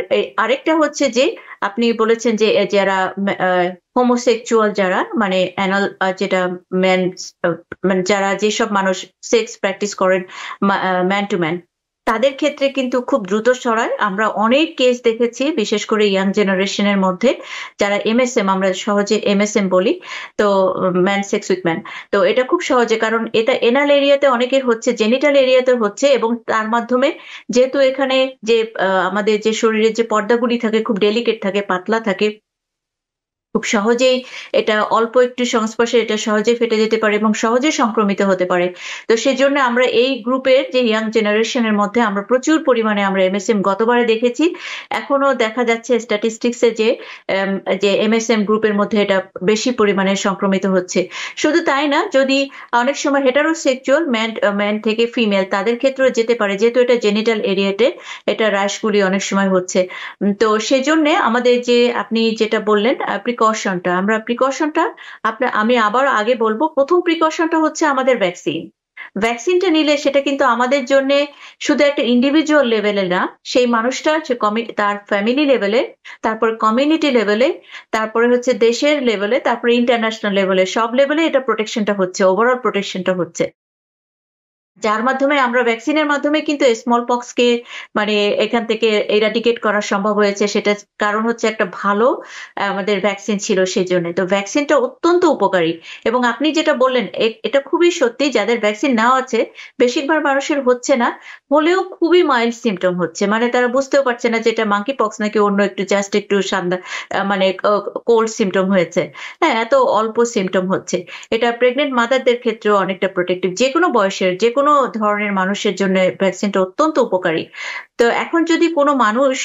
আরেকটা হচ্ছে যে আপনি বলেছেন যে যারা হোমোসেক্সুয়াল, যারা মানে অ্যানাল, যেটা ম্যান, মানে যারা যেসব মানুষ সেক্স প্র্যাকটিস করেন ম্যান টু ম্যান, তাদের ক্ষেত্রে কিন্তু খুব দ্রুত ছড়ায়। আমরা অনেক কেস দেখেছি, বিশেষ করে ইয়াং জেনারেশনের মধ্যে, যারা এমএসএম, আমরা সহজে এমএসএম বলি, তো ম্যান সেক্স উইথ ম্যান। তো এটা খুব সহজে, কারণ এটা এনাল এরিয়াতে অনেকের হচ্ছে, জেনিটাল এরিয়াতে হচ্ছে, এবং তার মাধ্যমে যেহেতু এখানে যে আমাদের যে শরীরের যে পর্দাগুলি থাকে খুব ডেলিকেট থাকে, পাতলা থাকে, খুব সহজেই এটা অল্প একটু সংস্পর্শে এটা সহজে ফেটে যেতে পারে এবং সহজে সংক্রমিত হতে পারে। তো সেজন্য আমরা এই গ্রুপের যে ইয়াং জেনারেশনের মধ্যে আমরা প্রচুর পরিমাণে আমরা এমএসএম গতবারে দেখেছি, এখনো দেখা যাচ্ছে স্ট্যাটিস্টিক্সে যে এমএসএম গ্রুপের মধ্যে এটা বেশি পরিমাণে সংক্রমিত হচ্ছে। শুধু তাই না, যদি অনেক সময় হেটারোসেক্সুয়াল ম্যান থেকে ফিমেল, তাদের ক্ষেত্রেও যেতে পারে, যেহেতু এটা জেনিটাল এরিয়াতে এটা র্যাশগুলি অনেক সময় হচ্ছে। তো সেজন্য আমাদের যে আপনি যেটা বললেন প্রিকশনটা আমি আবার আগে বলবো, প্রথম প্রিকশনটা হচ্ছে আমাদের ভ্যাকসিনটা নিলে সেটা কিন্তু আমাদের জন্য শুধু একটা ইন্ডিভিজুয়াল লেভেলে না, সেই মানুষটা তার ফ্যামিলি লেভেলে, তারপর কমিউনিটি লেভেলে, তারপরে হচ্ছে দেশের লেভেলে, তারপরে ইন্টারন্যাশনাল লেভেলে, সব লেভেলে এটা প্রোটেকশনটা হচ্ছে, ওভারঅল প্রোটেকশনটা হচ্ছে, যার মাধ্যমে আমরা ভ্যাকসিনের মাধ্যমে কিন্তু স্মল পক্সকে মানে এখান থেকে এরাডিকেট করা সম্ভব হয়েছে। সেটা কারণ হচ্ছে একটা ভালো আমাদের ভ্যাকসিন ছিল সেজন্য। তো ভ্যাকসিনটা অত্যন্ত উপকারী, এবং আপনি যেটা বললেন এটা খুবই সত্যি, যাদের ভ্যাকসিন নেওয়া আছে বেশিরভাগ মানুষের হচ্ছে না, হলেও খুবই মাইল্ড সিমটম হচ্ছে, মানে তারা বুঝতেও পারছে না যে এটা মাঙ্কি পক্স নাকি অন্য একটু জাস্ট একটু মানে কোল্ড সিমটম হয়েছে। হ্যাঁ, এত অল্প সিমটম হচ্ছে। এটা প্রেগনেন্ট মাদারদের ক্ষেত্রেও অনেকটা প্রোটেক্টিভ, যে কোনো বয়সের যে কোনো ধরনের মানুষের জন্য ভ্যাকসিনটা অত্যন্ত উপকারী। তো এখন যদি কোনো মানুষ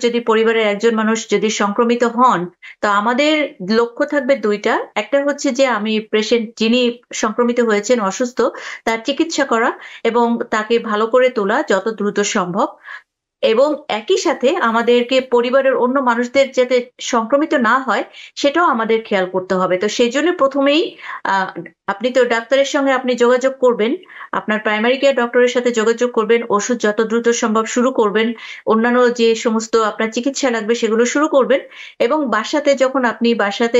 যদি পরিবারের একজন মানুষ যদি সংক্রমিত হন, তো আমাদের লক্ষ্য থাকবে দুইটা। একটা হচ্ছে যে আমি পেশেন্ট যিনি সংক্রমিত হয়েছেন, অসুস্থ, তার চিকিৎসা করা এবং তাকে ভালো করে তোলা যত দ্রুত সম্ভব, এবং একই সাথে আমাদেরকে পরিবারের অন্য মানুষদের যাতে সংক্রমিত না হয় সেটাও আমাদের খেয়াল করতে হবে। তো সেই জন্য প্রথমেই আপনি তো ডাক্তারের সঙ্গে আপনি যোগাযোগ করবেন, আপনার প্রাইমারি কেয়ার ডক্টরের সাথে যোগাযোগ করবেন, ওষুধ যত দ্রুত সম্ভব শুরু করবেন, অন্যান্য যে সমস্ত আপনার চিকিৎসা লাগবে সেগুলো শুরু করবেন, এবং যখন আপনি বাসাতে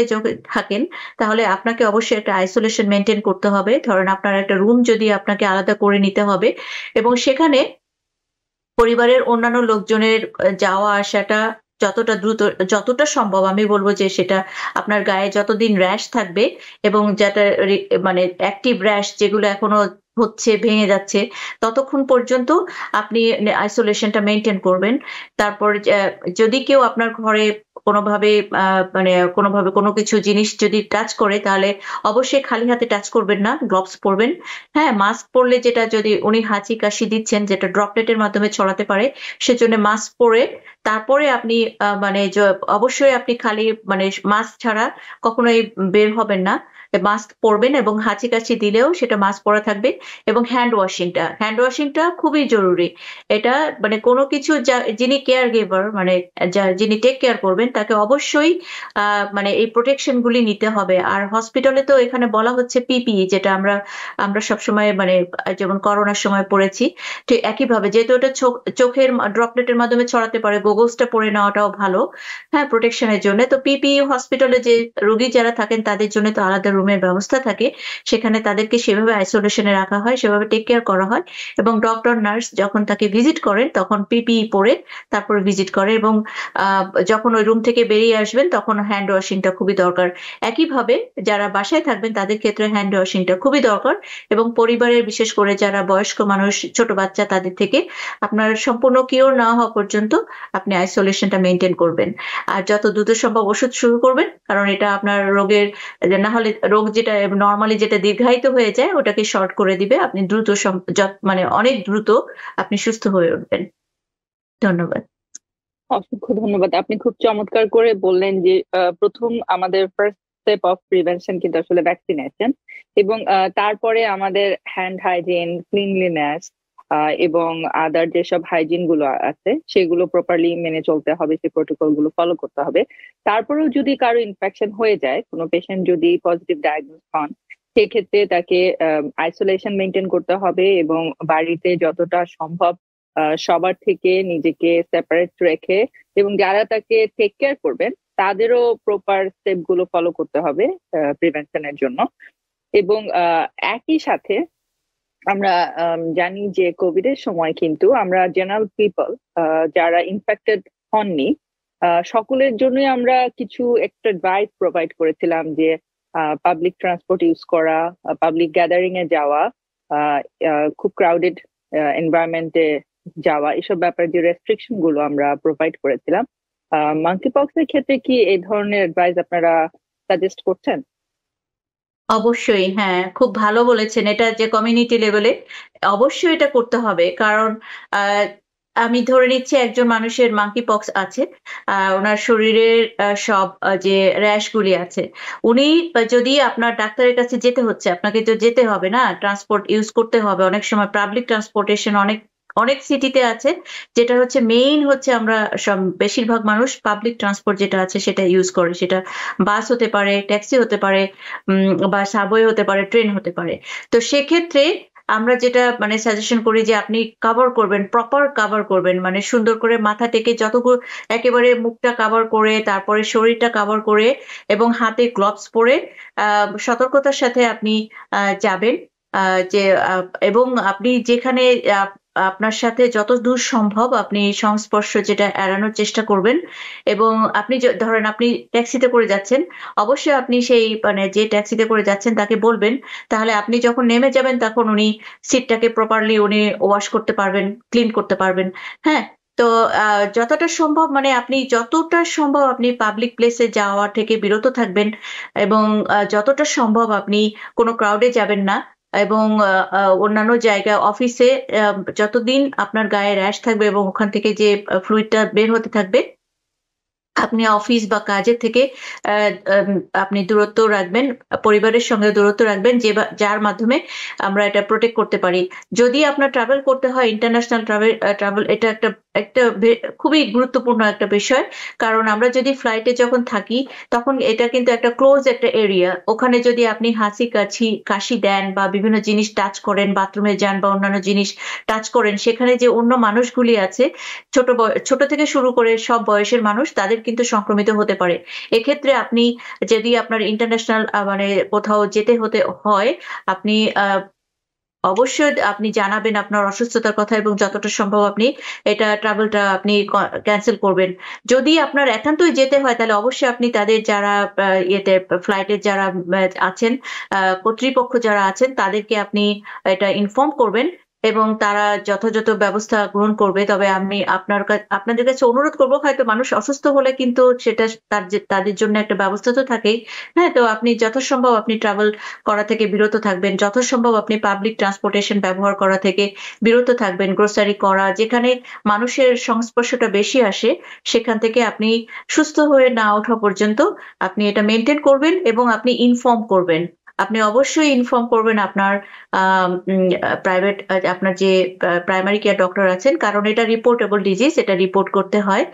থাকেন, তাহলে আপনাকে অবশ্যই একটা আইসোলেশন মেনটেন করতে হবে। ধরেন আপনার একটা রুম যদি আপনাকে আলাদা করে নিতে হবে, এবং সেখানে পরিবারের অন্যান্য লোকজনের যাওয়া আসাটা যতটা সম্ভব, আমি বলবো যে সেটা আপনার গায়ে যতদিন র্যাশ থাকবে, এবং যেটা মানে অ্যাক্টিভ র্যাশ যেগুলো এখনো হচ্ছে, ভেঙে যাচ্ছে, ততক্ষণ পর্যন্ত আপনি আইসোলেশনটা মেনটেন করবেন। তারপর যদি কেউ আপনার ঘরে কোনোভাবে কোনো কিছু জিনিস যদি টাচ করে, তাহলে অবশ্যই খালি হাতে টাচ করবেন না, গ্লোভস পরবেন। হ্যাঁ, মাস্ক পরলে, যেটা যদি উনি হাঁচি কাশি দিচ্ছেন যেটা ড্রপলেটের মাধ্যমে ছড়াতে পারে, সেজন্য মাস্ক পরে তারপরে আপনি অবশ্যই আপনি খালি মাস্ক ছাড়া কখনোই বের হবেন না, মাস্ক পরবেন, এবং হাঁচি কাশি দিলেও সেটা মাস্ক পরা থাকবে। এবং হ্যান্ড ওয়াশিংটা খুবই জরুরি। এটা কোনো কিছু যিনি কেয়ার গিভার, যিনি টেক কেয়ার করবেন, তাকে অবশ্যই এই প্রোটেকশন গুলি নিতে হবে। আর হসপিটালে তো এখানে বলা হচ্ছে পিপিই, যেটা আমরা সবসময় যেমন করোনার সময় পড়েছি, ঠিক একইভাবে, যেহেতু এটা চোখের ড্রপলেটের মাধ্যমে ছড়াতে পারে, গোগলসটা পরে নেওয়াটাও ভালো, হ্যাঁ, প্রোটেকশনের জন্য। তো পিপিই হসপিটালে যে রোগী যারা থাকেন তাদের জন্য তো আলাদা রুমের ব্যবস্থা থাকে, সেখানে তাদেরকে সেভাবে আইসোলেশনে রাখা হয়, সেভাবে টেক কেয়ার করা হয়, এবং ডক্টর নার্স যখন তাকে ভিজিট করেন তখন পিপিই পরে তারপরে ভিজিট করে, এবং যখন ওই রুম থেকে বেরিয়ে আসবেন তখন হ্যান্ড ওয়াশিংটা খুবই দরকার। একইভাবে যারা বাসায় থাকবেন তাদের ক্ষেত্রে হ্যান্ড ওয়াশিংটা খুবই দরকার, এবং পরিবারের বিশেষ করে যারা বয়স্ক মানুষ, ছোট বাচ্চা, তাদের থেকে আপনার সম্পূর্ণ কিওর না হওয়া পর্যন্ত আপনি আইসোলেশনটা মেনটেন করবেন। আর যত দ্রুত সম্ভব ওষুধ শুরু করবেন, কারণ এটা আপনার রোগের, না হলে রোগ যেটা নর্মালি যেটা দীর্ঘায়িত হয়ে যায় ওটাকে শর্ট করে দিবে, আপনি দ্রুত মানে অনেক দ্রুত আপনি সুস্থ হয়ে উঠবেন। ধন্যবাদ। অসংখ্য ধন্যবাদ। আপনি খুব চমৎকার করে বললেন যে প্রথম আমাদের ফার্স্ট স্টেপ অফ প্রিভেনশন কিন্তু আসলে ভ্যাকসিনেশন, এবং তারপরে আমাদের হ্যান্ড হাইজিন, ক্লিনলিনেস এবং আদার যেসব হাইজিন গুলো আছে সেগুলো প্রপারলি মেনে চলতে হবে, সেই প্রোটোকল গুলো ফলো করতে হবে। তারপরেও যদি কারো ইনফেকশন হয়ে যায়, কোনো পেশেন্ট যদি পজিটিভ ডায়াগনোস হন, সেক্ষেত্রে তাকে আইসোলেশন মেনটেন করতে হবে, এবং বাড়িতে যতটা সম্ভব সবার থেকে নিজেকে সেপারেট রেখে, এবং যারা তাকে টেক কেয়ার করবেন তাদেরও প্রপার স্টেপ গুলো ফলো করতে হবে প্রিভেনশনের জন্য। এবং একই সাথে আমরা জানি যে কোভিড এর সময় কিন্তু আমরা জেনারেল পিপল যারা ইনফেক্টেড হননি, সকলের জন্যই আমরা কিছু একটা অ্যাডভাইস প্রোভাইড করেছিলাম, যে পাবলিক ট্রান্সপোর্ট ইউজ করা, পাবলিক গ্যাদারিং এ যাওয়া, খুব ক্রাউডেড এনভায়রনমেন্টে যাওয়া, এসব ব্যাপারে যে রেস্ট্রিকশন গুলো আমরা প্রোভাইড করেছিলাম। মাঙ্কি পক্স এর ক্ষেত্রে কি এই ধরনের অ্যাডভাইস আপনারা সাজেস্ট করছেন? অবশ্যই, হ্যাঁ, খুব ভালো বলেছেন। এটা যে কমিউনিটি লেভেলে অবশ্যই এটা করতে হবে, কারণ আহ, আমি ধরে নিচ্ছি একজন মানুষের মাঙ্কি পক্স আছে, ওনার শরীরের সব যে র্যাশ গুলি আছে, উনি যদি আপনার ডাক্তারের কাছে যেতে হচ্ছে, আপনাকে তো যেতে হবে না, ট্রান্সপোর্ট ইউজ করতে হবে, অনেক সময় পাবলিক ট্রান্সপোর্টেশন অনেক অনেক সিটিতে আছে, যেটা হচ্ছে মেইন হচ্ছে আমরা সব বেশিরভাগ মানুষ পাবলিক ট্রান্সপোর্ট যেটা আছে সেটা ইউজ করে, সেটা বাস হতে পারে, ট্যাক্সি হতে পারে, বা সাবওয়ে হতে পারে, ট্রেন হতে পারে। তো সেক্ষেত্রে আমরা যেটা মানে সাজেশন করি যে আপনি কভার করবেন, প্রপার কভার করবেন, মানে সুন্দর করে মাথা থেকে যতগুলো একেবারে মুখটা কভার করে, তারপরে শরীরটা কভার করে, এবং হাতে গ্লোভস পরে সতর্কতার সাথে আপনি যাবেন। যে এবং আপনি যেখানে আপনার সাথে যত দূর সম্ভব আপনি সংস্পর্শ যেটা এড়ানোর চেষ্টা করবেন। এবং আপনি ধরেন আপনি ট্যাক্সিতে করে যাচ্ছেন, অবশ্যই আপনি সেই মানে যে ট্যাক্সিতে করে যাচ্ছেন তাকে বলবেন, তাহলে আপনি যখন নেমে যাবেন তখন উনি সিটটাকে প্রপারলি উনি ওয়াশ করতে পারবেন, ক্লিন করতে পারবেন। হ্যাঁ, তো যতটা সম্ভব মানে আপনি যতটা সম্ভব আপনি পাবলিক প্লেসে যাওয়া থেকে বিরত থাকবেন, এবং যতটা সম্ভব আপনি কোনো ক্রাউডে যাবেন না, এবং অন্যান্য জায়গায় অফিসে যতদিন আপনার গায়ে র্যাশ থাকবে এবং ওখান থেকে যে ফ্লুইডটা বের হতে থাকবে, আপনি অফিস বা কাজের থেকে আপনি দূরত্ব রাখবেন, পরিবারের সঙ্গে দূরত্ব রাখবেন, যার মাধ্যমে আমরা এটা প্রোটেক্ট করতে পারি। যদি আপনার ট্রাভেল করতে হয়, ইন্টারন্যাশনাল ট্রাভেল এটা একটা একটা খুবই গুরুত্বপূর্ণ একটা বিষয়, কারণ আমরা যদি ফ্লাইটে যখন থাকি তখন এটা কিন্তু একটা ক্লোজ একটা এরিয়া, ওখানে যদি আপনি হাসি কাশি দেন বা বিভিন্ন জিনিস টাচ করেন, বাথরুমে যান বা অন্যান্য জিনিস টাচ করেন, সেখানে যে অন্য মানুষগুলি আছে, ছোট থেকে শুরু করে সব বয়সের মানুষ, তাদের কিন্তু সংক্রমিত হতে পারে। এক্ষেত্রে আপনি যদি আপনার ইন্টারন্যাশনাল মানে কোথাও যেতে হতে হয়, আপনি অবশ্যই আপনি জানাবেন আপনার অসুস্থতার কথা, এবং যতটা সম্ভব আপনি এটা ট্রাভেলটা আপনি ক্যান্সেল করবেন। যদি আপনার একান্তই যেতে হয় তাহলে অবশ্যই আপনি তাদের যারা ইয়েতে ফ্লাইটের যারা আছেন, কর্তৃপক্ষ যারা আছেন, তাদেরকে আপনি এটা ইনফর্ম করবেন, এবং তারা যথাযথ ব্যবস্থা গ্রহণ করবে। তবে আমি আপনাদের কাছে অনুরোধ করবো, হয়তো মানুষ অসুস্থ হলে কিন্তু সেটা তাদের জন্য একটা ব্যবস্থা তো থাকেই। হ্যাঁ, তো আপনি যথাসম্ভব আপনি ট্রাভেল করা থেকে বিরত থাকবেন, যথাসম্ভব আপনি পাবলিক ট্রান্সপোর্টেশন ব্যবহার করা থেকে বিরত থাকবেন, গ্রোসারি করা, যেখানে মানুষের সংস্পর্শটা বেশি আসে সেখান থেকে আপনি সুস্থ হয়ে না ওঠা পর্যন্ত আপনি এটা মেনটেন করবেন, এবং আপনি ইনফর্ম করবেন। আপনি অবশ্যই ইনফর্ম করবেন আপনার প্রাইভেট আপনার যে প্রাইমারি কেয়ার ডক্টর আছেন, কারণ এটা রিপোর্টেবল ডিজিজ, এটা রিপোর্ট করতে হয়।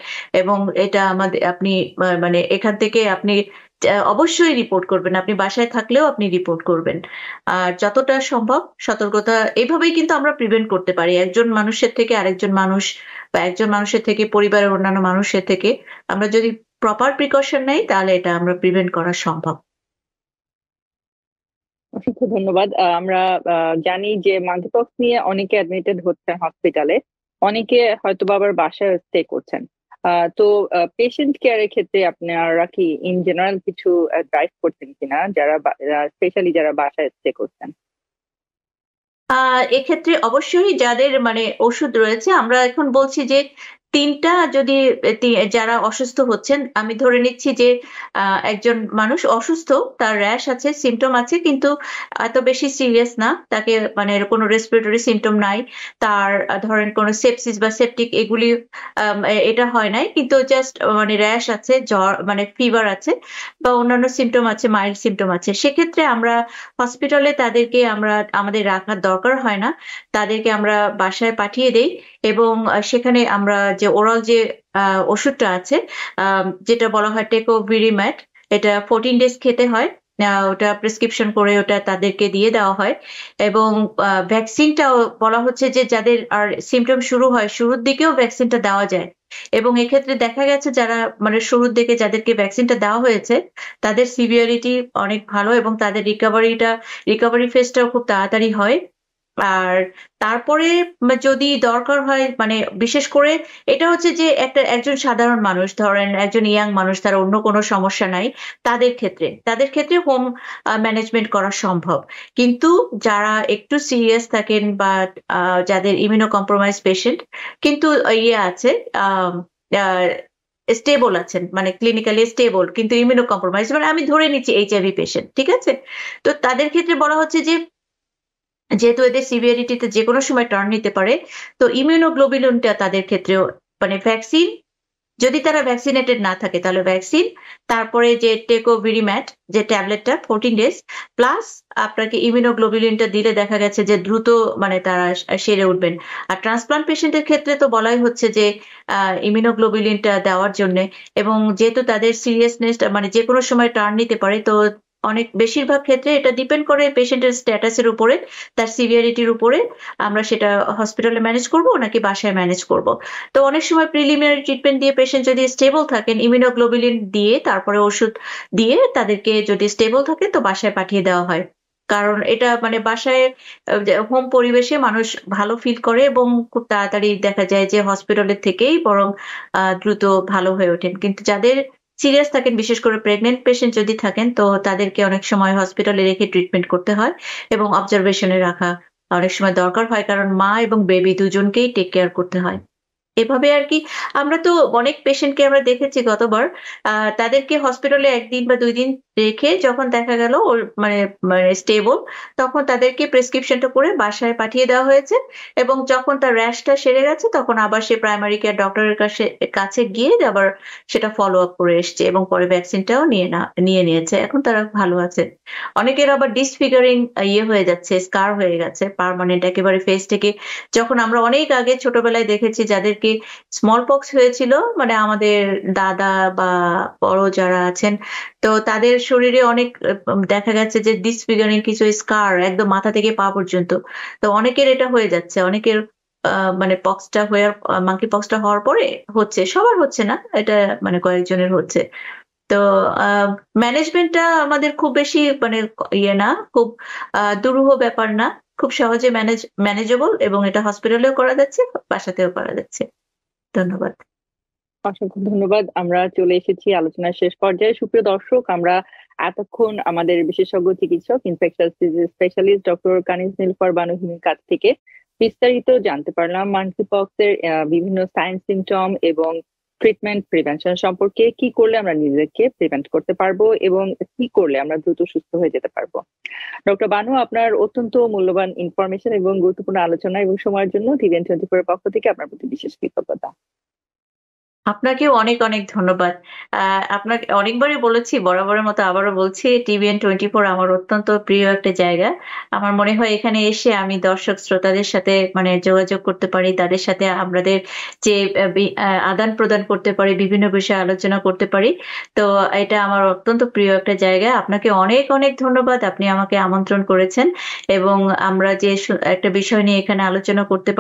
এবং এটা আমাদের আপনি মানে এখান থেকে আপনি অবশ্যই রিপোর্ট করবেন, আপনি বাসায় থাকলেও আপনি রিপোর্ট করবেন। আর যতটা সম্ভব সতর্কতা, এইভাবেই কিন্তু আমরা প্রিভেন্ট করতে পারি একজন মানুষের থেকে আরেকজন মানুষ, বা একজন মানুষের থেকে পরিবারের অন্যান্য মানুষের থেকে। আমরা যদি প্রপার প্রিকশন নেই তাহলে এটা আমরা প্রিভেন্ট করা সম্ভব। অসংখ্য ধন্যবাদ। আমরা জানি যে মাঙ্কিপক্স নিয়ে অনেকে অ্যাডমিটেড হচ্ছেন হসপিটালে, অনেকে হয়তো বা আবার বাসায় স্টে করছেন। তো পেশেন্ট কেয়ারের ক্ষেত্রে আপনারা কি ইন জেনারেল কিছু ড্রাইভ করছেন কিনা, যারা স্পেশালি যারা বাসায় স্টে করছেন? এক্ষেত্রে অবশ্যই যাদের মানে ওষুধ রয়েছে, আমরা এখন বলছি যে তিনটা যদি যারা অসুস্থ হচ্ছেন, আমি ধরে নিচ্ছি যে একজন মানুষ অসুস্থ, তার র্যাশ আছে, সিমটম আছে, কিন্তু এত বেশি সিরিয়াস না, তাকে মানে কোনো রেসপিরেটরি সিমটম নাই, তার ধরেন কোনো সেপসিস বা সেপটিক এগুলি এটা হয় নাই, কিন্তু জাস্ট মানে র্যাশ আছে, জ্বর মানে ফিভার আছে, বা অন্যান্য সিমটম আছে, মাইল্ড সিমটম আছে, সেক্ষেত্রে আমরা হসপিটালে তাদেরকে আমাদের রাখার দরকার হয় না, তাদেরকে আমরা বাসায় পাঠিয়ে দেই। এবং সেখানে আমরা যে ওরাল যে ওষুধটা আছে, যেটা বলা হয় টেকোভিরিম্যাট, এটা 14 ডেজ খেতে হয়। ওটা প্রেসক্রিপশন করে ওটা তাদেরকে দিয়ে দেওয়া হয়। এবং ভ্যাকসিনটাও বলা হচ্ছে যে যাদের আর সিমটম শুরু হয় শুরুর দিকেও ভ্যাকসিনটা দেওয়া যায়। এবং এক্ষেত্রে দেখা গেছে যারা মানে শুরুর দিকে যাদেরকে ভ্যাকসিনটা দেওয়া হয়েছে তাদের সিভিয়ারিটি অনেক ভালো, এবং তাদের রিকভারি ফেজটাও খুব তাড়াতাড়ি হয়। আর তারপরে যদি দরকার হয় মানে বিশেষ করে এটা হচ্ছে যে একজন সাধারণ মানুষ, ধরেন একজন ইয়াং মানুষ, তার অন্য কোনো সমস্যা নাই, তাদের ক্ষেত্রে হোম ম্যানেজমেন্ট করা সম্ভব। কিন্তু যারা একটু সিরিয়াস থাকেন বা যাদের ইমিউনো কম্প্রোমাইজ পেশেন্ট কিন্তু ইয়ে আছে, স্টেবল আছেন, মানে ক্লিনিক্যালি স্টেবল কিন্তু ইমিউনো কম্প্রোমাইজ, মানে আমি ধরে নিচ্ছি এইচআইভি পেশেন্ট, ঠিক আছে, তো তাদের ক্ষেত্রে বলা হচ্ছে যে যেহেতু এদের সিভিয়ারিটিতে যে কোনো সময় টার্ন নিতে পারে, তো ইমিউনোগ্লোবিলিনটা তাদের ক্ষেত্রেও মানে ভ্যাকসিন, যদি তারা ভ্যাকসিনেটেড না থাকে তাহলে ভ্যাকসিন, তারপরে যে টেকোভিরিম্যাট যে ট্যাবলেটটা 14 ডেজ প্লাস আপনাকে ইমিউনোগ্লোবিলিনটা দিলে দেখা গেছে যে দ্রুত মানে তারা সেরে উঠবেন। আর ট্রান্সপ্লান্ট পেশেন্টের ক্ষেত্রে তো বলাই হচ্ছে যে ইমিউনোগ্লোবিলিনটা দেওয়ার জন্য। এবং যেহেতু তাদের সিরিয়াসনেস মানে যে কোনো সময় টার্ন নিতে পারে, তো অনেক বেশিরভাগ ক্ষেত্রে এটা ডিপেন্ড করে পেশেন্টের স্ট্যাটাসের উপরে, তার সিভিয়ারিটির উপরে, আমরা সেটা হসপিটালে ম্যানেজ করব নাকি বাসায় ম্যানেজ করব। তো অনেক সময় প্রিলিমিনারি ট্রিটমেন্ট দিয়ে পেশেন্ট যদি স্টেবল থাকেন, ইমিউনোগ্লোবিলিন দিয়ে তারপরে ওষুধ দিয়ে তাদেরকে যদি স্টেবল থাকে তো বাসায় পাঠিয়ে দেওয়া হয়। কারণ এটা মানে বাসায় হোম পরিবেশে মানুষ ভালো ফিল করে এবং খুব তাড়াতাড়ি দেখা যায় যে হসপিটালের থেকেই বরং দ্রুত ভালো হয়ে ওঠেন। কিন্তু যাদের সিরিয়াস থাকেন, বিশেষ করে প্রেগনেন্ট পেশেন্ট যদি থাকেন, তো তাদেরকে অনেক সময় হসপিটালে রেখে ট্রিটমেন্ট করতে হয় এবং অবজারভেশনে রাখা অনেক সময় দরকার হয়, কারণ মা এবং বেবি দুজনকেই টেক কেয়ার করতে হয়। এভাবে আর কি। আমরা তো অনেক পেশেন্টকে আমরা দেখেছি গতবার, তাদেরকে হসপিটালে 1 দিন বা 2 দিন রেখে যখন দেখা গেল ওর মানে মানে স্টেবল, তখন তাদেরকে প্রেসক্রিপশনটা করে বাসায় পাঠিয়ে দেওয়া হয়েছে। এবং যখন তার র্যাশটা সেরে গেছে তখন আবার সে প্রাইমারি কেয়ার ডক্টরের কাছে গিয়ে আবার সেটা ফলো আপ করে এসছে এবং পরে ভ্যাকসিনটাও নিয়ে নিয়েছে, এখন তারা ভালো আছে। অনেকের আবার ডিসফিগারিং ইয়ে হয়ে যাচ্ছে, স্কার হয়ে গেছে পার্মানেন্ট একেবারে ফেস থেকে। যখন আমরা অনেক আগে ছোটবেলায় দেখেছি যাদেরকে স্মল পক্স হয়েছিল, মানে আমাদের দাদা বা বড় যারা আছেন, তো তাদের শরীরে অনেক দেখা গেছে যে ডিসফিগারিং কিছু স্কার একদম মাথা থেকে পা পর্যন্ত। তো অনেকের এটা হয়ে যাচ্ছে, অনেকের মানে পক্সটা হয়ে মাঙ্কি পক্সটা হওয়ার পরে হচ্ছে, সবার হচ্ছে না, এটা মানে কয়েকজনের হচ্ছে। তো ম্যানেজমেন্টটা আমাদের খুব বেশি মানে ইয়ে না, খুব দুরূহ ব্যাপার না, খুব সহজে ম্যানেজেবল, এবং এটা হসপিটালেও করা যাচ্ছে, বাসাতেও করা যাচ্ছে। ধন্যবাদ। অসংখ্য ধন্যবাদ। আমরা চলে এসেছি আলোচনার শেষ পর্যায়ে। সুপ্রিয় দর্শক, আমরা এতক্ষণ আমাদের বিশেষজ্ঞ চিকিৎসক infectious disease specialist doctor Kaniz Nilufar Banu হিমির কাছ থেকে বিস্তারিত জানতে পারলাম মাঙ্কি পক্স এর বিভিন্ন সাইন সিমটম এবং ট্রিটমেন্ট প্রিভেনশন সম্পর্কে, কি করলে আমরা নিজেকে প্রিভেন্ট করতে পারবো এবং কি করলে আমরা দ্রুত সুস্থ হয়ে যেতে পারবো। ডক্টর বানু, আপনার অত্যন্ত মূল্যবান ইনফরমেশন এবং গুরুত্বপূর্ণ আলোচনা এবং সময়ের জন্য টিভিএন 24 এর পক্ষ থেকে আপনার প্রতি বিশেষ কৃতজ্ঞতা। আপনাকেও অনেক অনেক ধন্যবাদ। আপনাকে অনেকবারই বলেছি, বরাবরের মতো আবারও বলছি, TVN24 আমার অত্যন্ত প্রিয় একটা জায়গা। আমার মনে হয় এখানে এসে আমি দর্শক শ্রোতাদের সাথে মানে যোগাযোগ করতে পারি, তাদের সাথে আমাদের যে আদান-প্রদান করতে পারি, বিভিন্ন বিষয়ে আলোচনা করতে পারি। তো এটা আমার অত্যন্ত প্রিয় একটা জায়গা। আপনাকে অনেক অনেক ধন্যবাদ। আপনি আমাকে আমন্ত্রণ করেছেন এবং আমরা যে একটা বিষয় নিয়ে এখানে আলোচনা করতে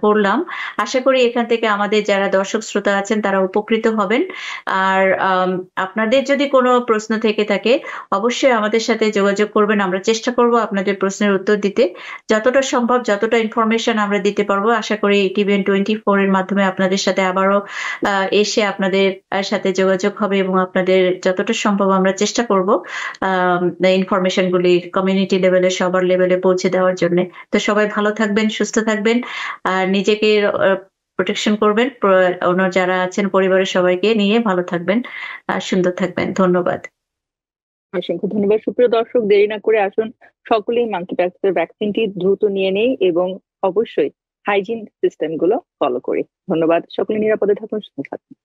করলাম। আশা করি এখান থেকে আমাদের যারা দর্শক শ্রোতা আছেন তারা উপকৃত হবেন। আর আপনাদের যদি কোনো প্রশ্ন থেকে থাকে অবশ্যই আমাদের সাথে যোগাযোগ করবেন। আমরা চেষ্টা করব আপনাদের প্রশ্নের উত্তর দিতে। যতটা সম্ভব, যতটা ইনফরমেশন আমরা দিতে পারবো, আশা করি TVN24 এর মাধ্যমে আপনাদের সাথে আবারও এসে আপনাদের সাথে যোগাযোগ হবে এবং আপনাদের যতটা সম্ভব আমরা চেষ্টা করব ইনফরমেশন গুলি কমিউনিটি লেভেলে, সবার লেভেলে পৌঁছে দেওয়ার জন্য। তো সবাই ভালো থাকবেন, সুস্থ থাকবেন আর নিজেকে প্রোটেকশন করবেন। অন্য যারা আছেন পরিবারের সবাইকে নিয়ে ভালো থাকবেন আর সুন্দর থাকবেন। ধন্যবাদ। অসংখ্য ধন্যবাদ। সুপ্রিয় দর্শক, দেরি না করে আসুন সকলেই মাঙ্কিপক্সের ভ্যাকসিনটি দ্রুত নিয়ে নেই এবং অবশ্যই হাইজিন সিস্টেম গুলো ফলো করি। ধন্যবাদ। সকলে নিরাপদে থাকুন, সুস্থ থাকুন।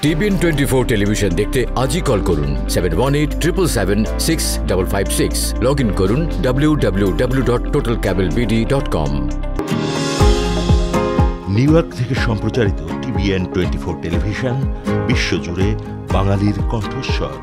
TVN24 টেলিভিশন দেখতে আজই কল করুন 7187776556। লগ ইন করুন www.totalcablebd.com। নিউ ইয়র্ক থেকে সম্প্রচারিত TVN24 টেলিভিশন বিশ্বজুড়ে বাঙালির কণ্ঠস্বর।